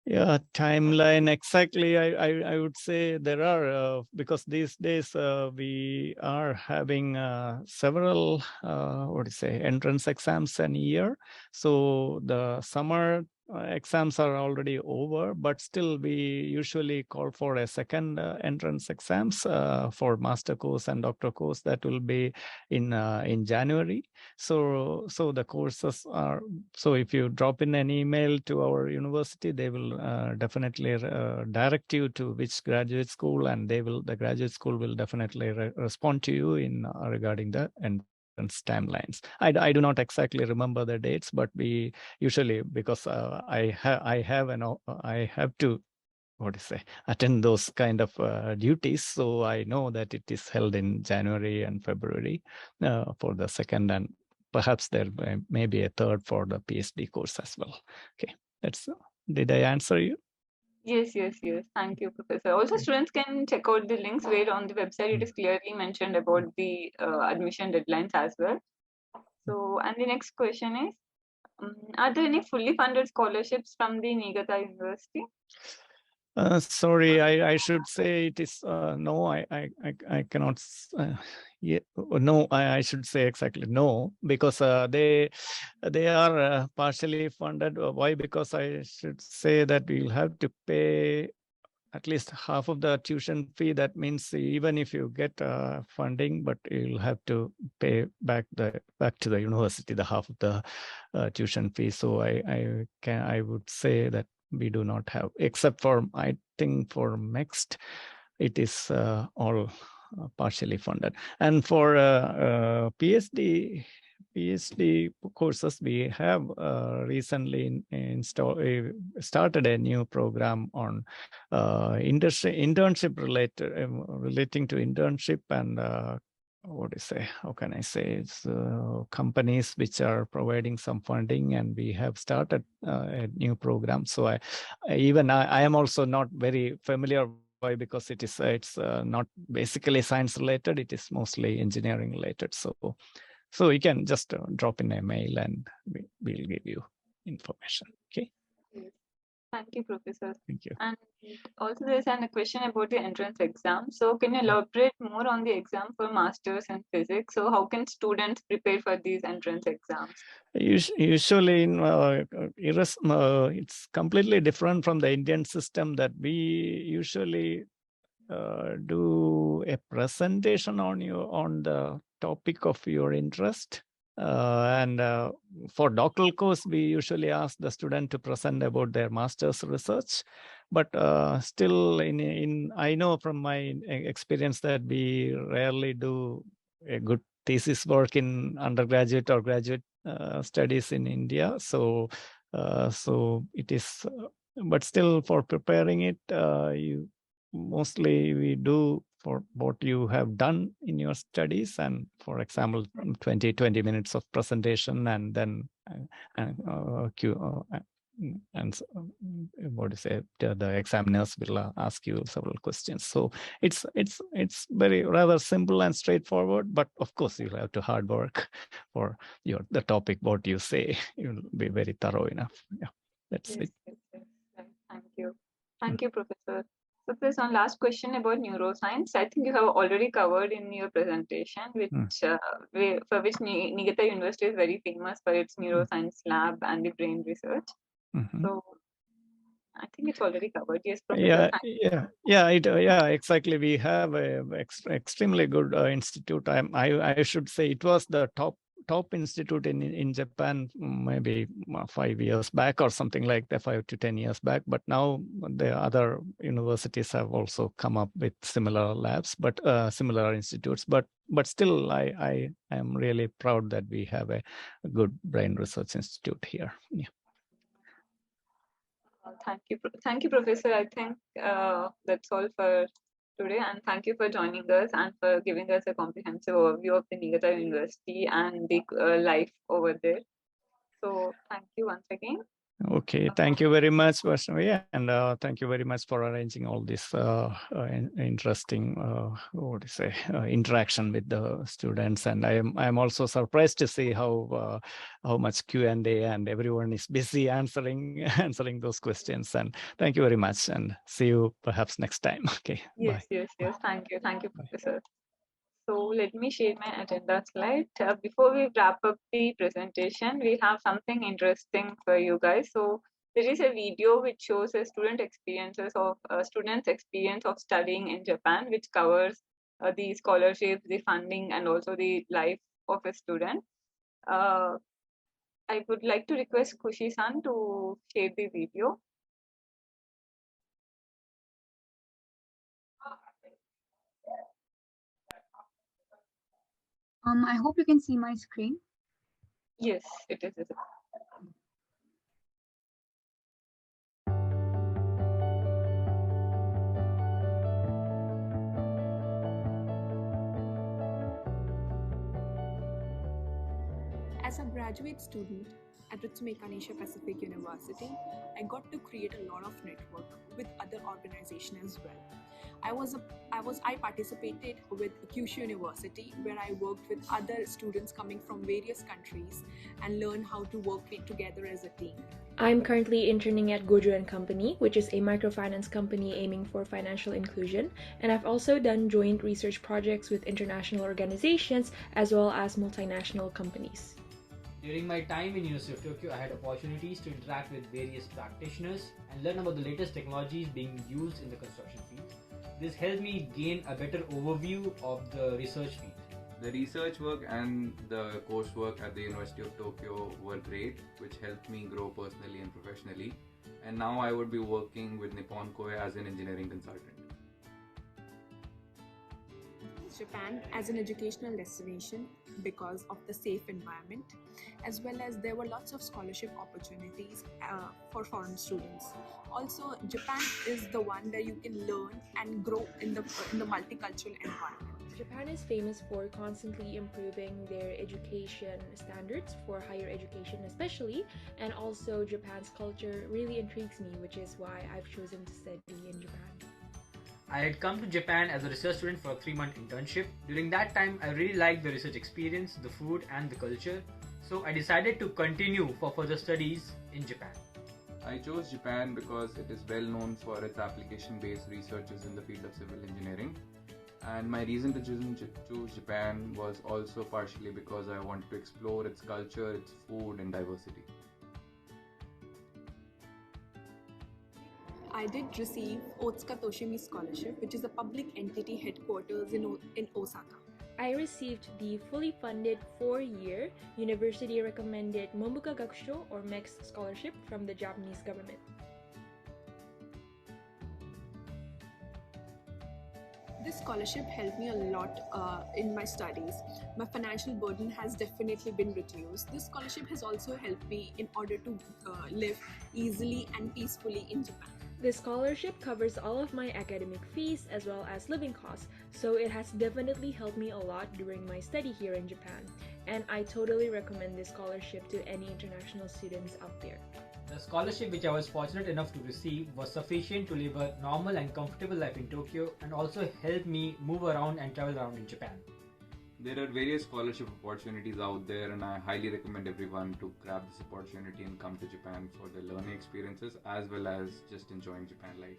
Yeah, timeline exactly. I would say there are because these days we are having several what do you say, entrance exams an year. So the summer exams are already over, but still we usually call for a second entrance exams for master course and doctor course. That will be in January. So the courses are, so if you drop in an email to our university, they will definitely direct you to which graduate school, and the graduate school will definitely respond to you in regarding the entrance timelines. I do not exactly remember the dates, but we usually, because I have to, what do you say, attend those kind of duties. So I know that it is held in January and February for the second, and perhaps there may be a third for the PhD course as well. Okay, did I answer you? Yes, yes, yes. Thank you, Professor. Also, students can check out the links where on the website it is clearly mentioned about the admission deadlines as well. So, and the next question is, are there any fully funded scholarships from the Niigata University? Sorry, I should say it is no. I cannot. Yeah, no. I should say exactly no, because they are partially funded. Why? Because I should say that we'll have to pay at least half of the tuition fee. That means even if you get funding, but you'll have to pay back to the university the half of the tuition fee. So I would say that we do not have, except for, I think for MEXT, it is all partially funded. And for PhD courses, we have recently started a new program on internship relating to internship and what do you say? How can I say? It's companies which are providing some funding, and we have started a new program. So I am also not very familiar. Why? Because it's not basically science related. It is mostly engineering related. So you can just drop in a mail, and we'll give you information. Okay. Yes. Thank you, Professor. Thank you. And also, there's a question about the entrance exam. So, can you elaborate more on the exam for masters in physics? So, how can students prepare for these entrance exams? Usually, it's completely different from the Indian system, that we usually do a presentation on the topic of your interest. And for doctoral course, we usually ask the student to present about their master's research. But still, I know from my experience that we rarely do a good thesis work in undergraduate or graduate studies in India. So it is, but still for preparing it, mostly we do for what you have done in your studies, and for example 20 minutes of presentation, and then what to say, the examiners will ask you several questions. So it's very rather simple and straightforward, but of course you'll have to hard work for the topic what you say. You'll be very thorough enough. Yeah, that's it. Yes, right. Thank you. Thank you, Professor. So there's one last question about neuroscience. I think you have already covered in your presentation, which for which Niigata University is very famous for its neuroscience lab and the brain research. So I think it's already covered. Yes, Professor. Exactly. We have a extremely good institute. I should say it was the top institute in Japan maybe 5 years back or something like that, 5 to 10 years back. But now the other universities have also come up with similar labs, but similar institutes. But still, I am really proud that we have a good brain research institute here. Yeah. Thank you, Professor. I think that's all for today, and thank you for joining us and for giving us a comprehensive overview of the Niigata University and the life over there. So thank you once again. Okay, thank you very much, Vaishnavi, and thank you very much for arranging all this interesting interaction with the students. And I am also surprised to see how much Q&A and everyone is busy answering those questions. And thank you very much, and see you perhaps next time. Okay. Yes, bye. yes. Thank you, Professor. So let me share my agenda slide. Before we wrap up the presentation, we have something interesting for you guys. So there is a video which shows a student's experience of studying in Japan, which covers the scholarships, the funding, and also the life of a student. I would like to request Kushi-san to share the video. I hope you can see my screen. Yes, it is. As a graduate student at Ritsumeikan Asia Pacific University, I got to create a lot of network with other organizations as well. I participated with Kyushu University, where I worked with other students coming from various countries and learned how to work together as a team. I'm currently interning at Gojo & Company, which is a microfinance company aiming for financial inclusion, and I've also done joint research projects with international organizations as well as multinational companies. During my time in University of Tokyo, I had opportunities to interact with various practitioners and learn about the latest technologies being used in the construction field. This helped me gain a better overview of the research field. The research work and the coursework at the University of Tokyo were great, which helped me grow personally and professionally. And now I would be working with Nippon Koei as an engineering consultant. Japan as an educational destination because of the safe environment, as well as there were lots of scholarship opportunities for foreign students. Also, Japan is the one where you can learn and grow in the multicultural environment. Japan is famous for constantly improving their education standards for higher education especially, and also Japan's culture really intrigues me, which is why I've chosen to study in Japan. I had come to Japan as a research student for a 3-month internship. During that time, I really liked the research experience, the food and the culture. So I decided to continue for further studies in Japan. I chose Japan because it is well known for its application-based researches in the field of civil engineering. And my reason to choose Japan was also partially because I wanted to explore its culture, its food and diversity. I did receive Otsuka Toshimi Scholarship, which is a public entity headquarters in Osaka. I received the fully funded 4-year university recommended Mombuka Gakusho or MEX scholarship from the Japanese government. This scholarship helped me a lot in my studies. My financial burden has definitely been reduced. This scholarship has also helped me in order to live easily and peacefully in Japan. This scholarship covers all of my academic fees as well as living costs, so it has definitely helped me a lot during my study here in Japan, and I totally recommend this scholarship to any international students out there. The scholarship which I was fortunate enough to receive was sufficient to live a normal and comfortable life in Tokyo and also helped me move around and travel around in Japan. There are various scholarship opportunities out there, and I highly recommend everyone to grab this opportunity and come to Japan for the learning experiences as well as just enjoying Japan life.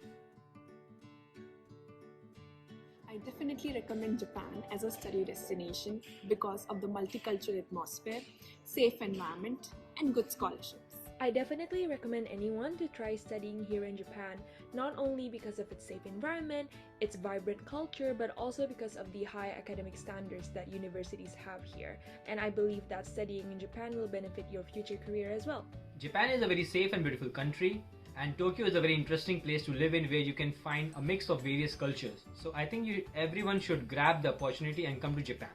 I definitely recommend Japan as a study destination because of the multicultural atmosphere, safe environment, and good scholarships. I definitely recommend anyone to try studying here in Japan, not only because of its safe environment, its vibrant culture, but also because of the high academic standards that universities have here. And I believe that studying in Japan will benefit your future career as well. Japan is a very safe and beautiful country, and Tokyo is a very interesting place to live in where you can find a mix of various cultures. So I think everyone should grab the opportunity and come to Japan.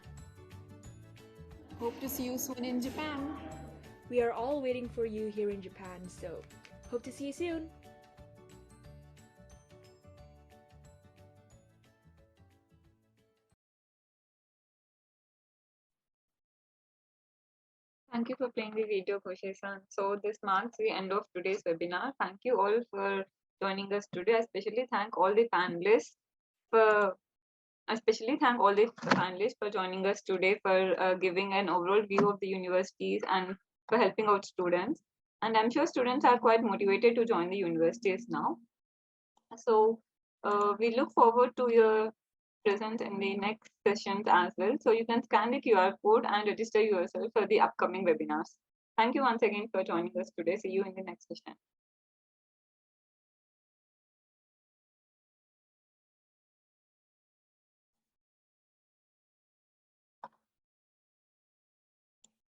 Hope to see you soon in Japan. We are all waiting for you here in Japan, so hope to see you soon. Thank you for playing the video, Koshe-san. So this marks the end of today's webinar. Thank you all for joining us today. I especially thank all the panelists for joining us today, for giving an overall view of the universities and for helping out students. And I'm sure students are quite motivated to join the universities now. So we look forward to your presence in the next sessions as well. So you can scan the QR code and register yourself for the upcoming webinars. Thank you once again for joining us today. See you in the next session.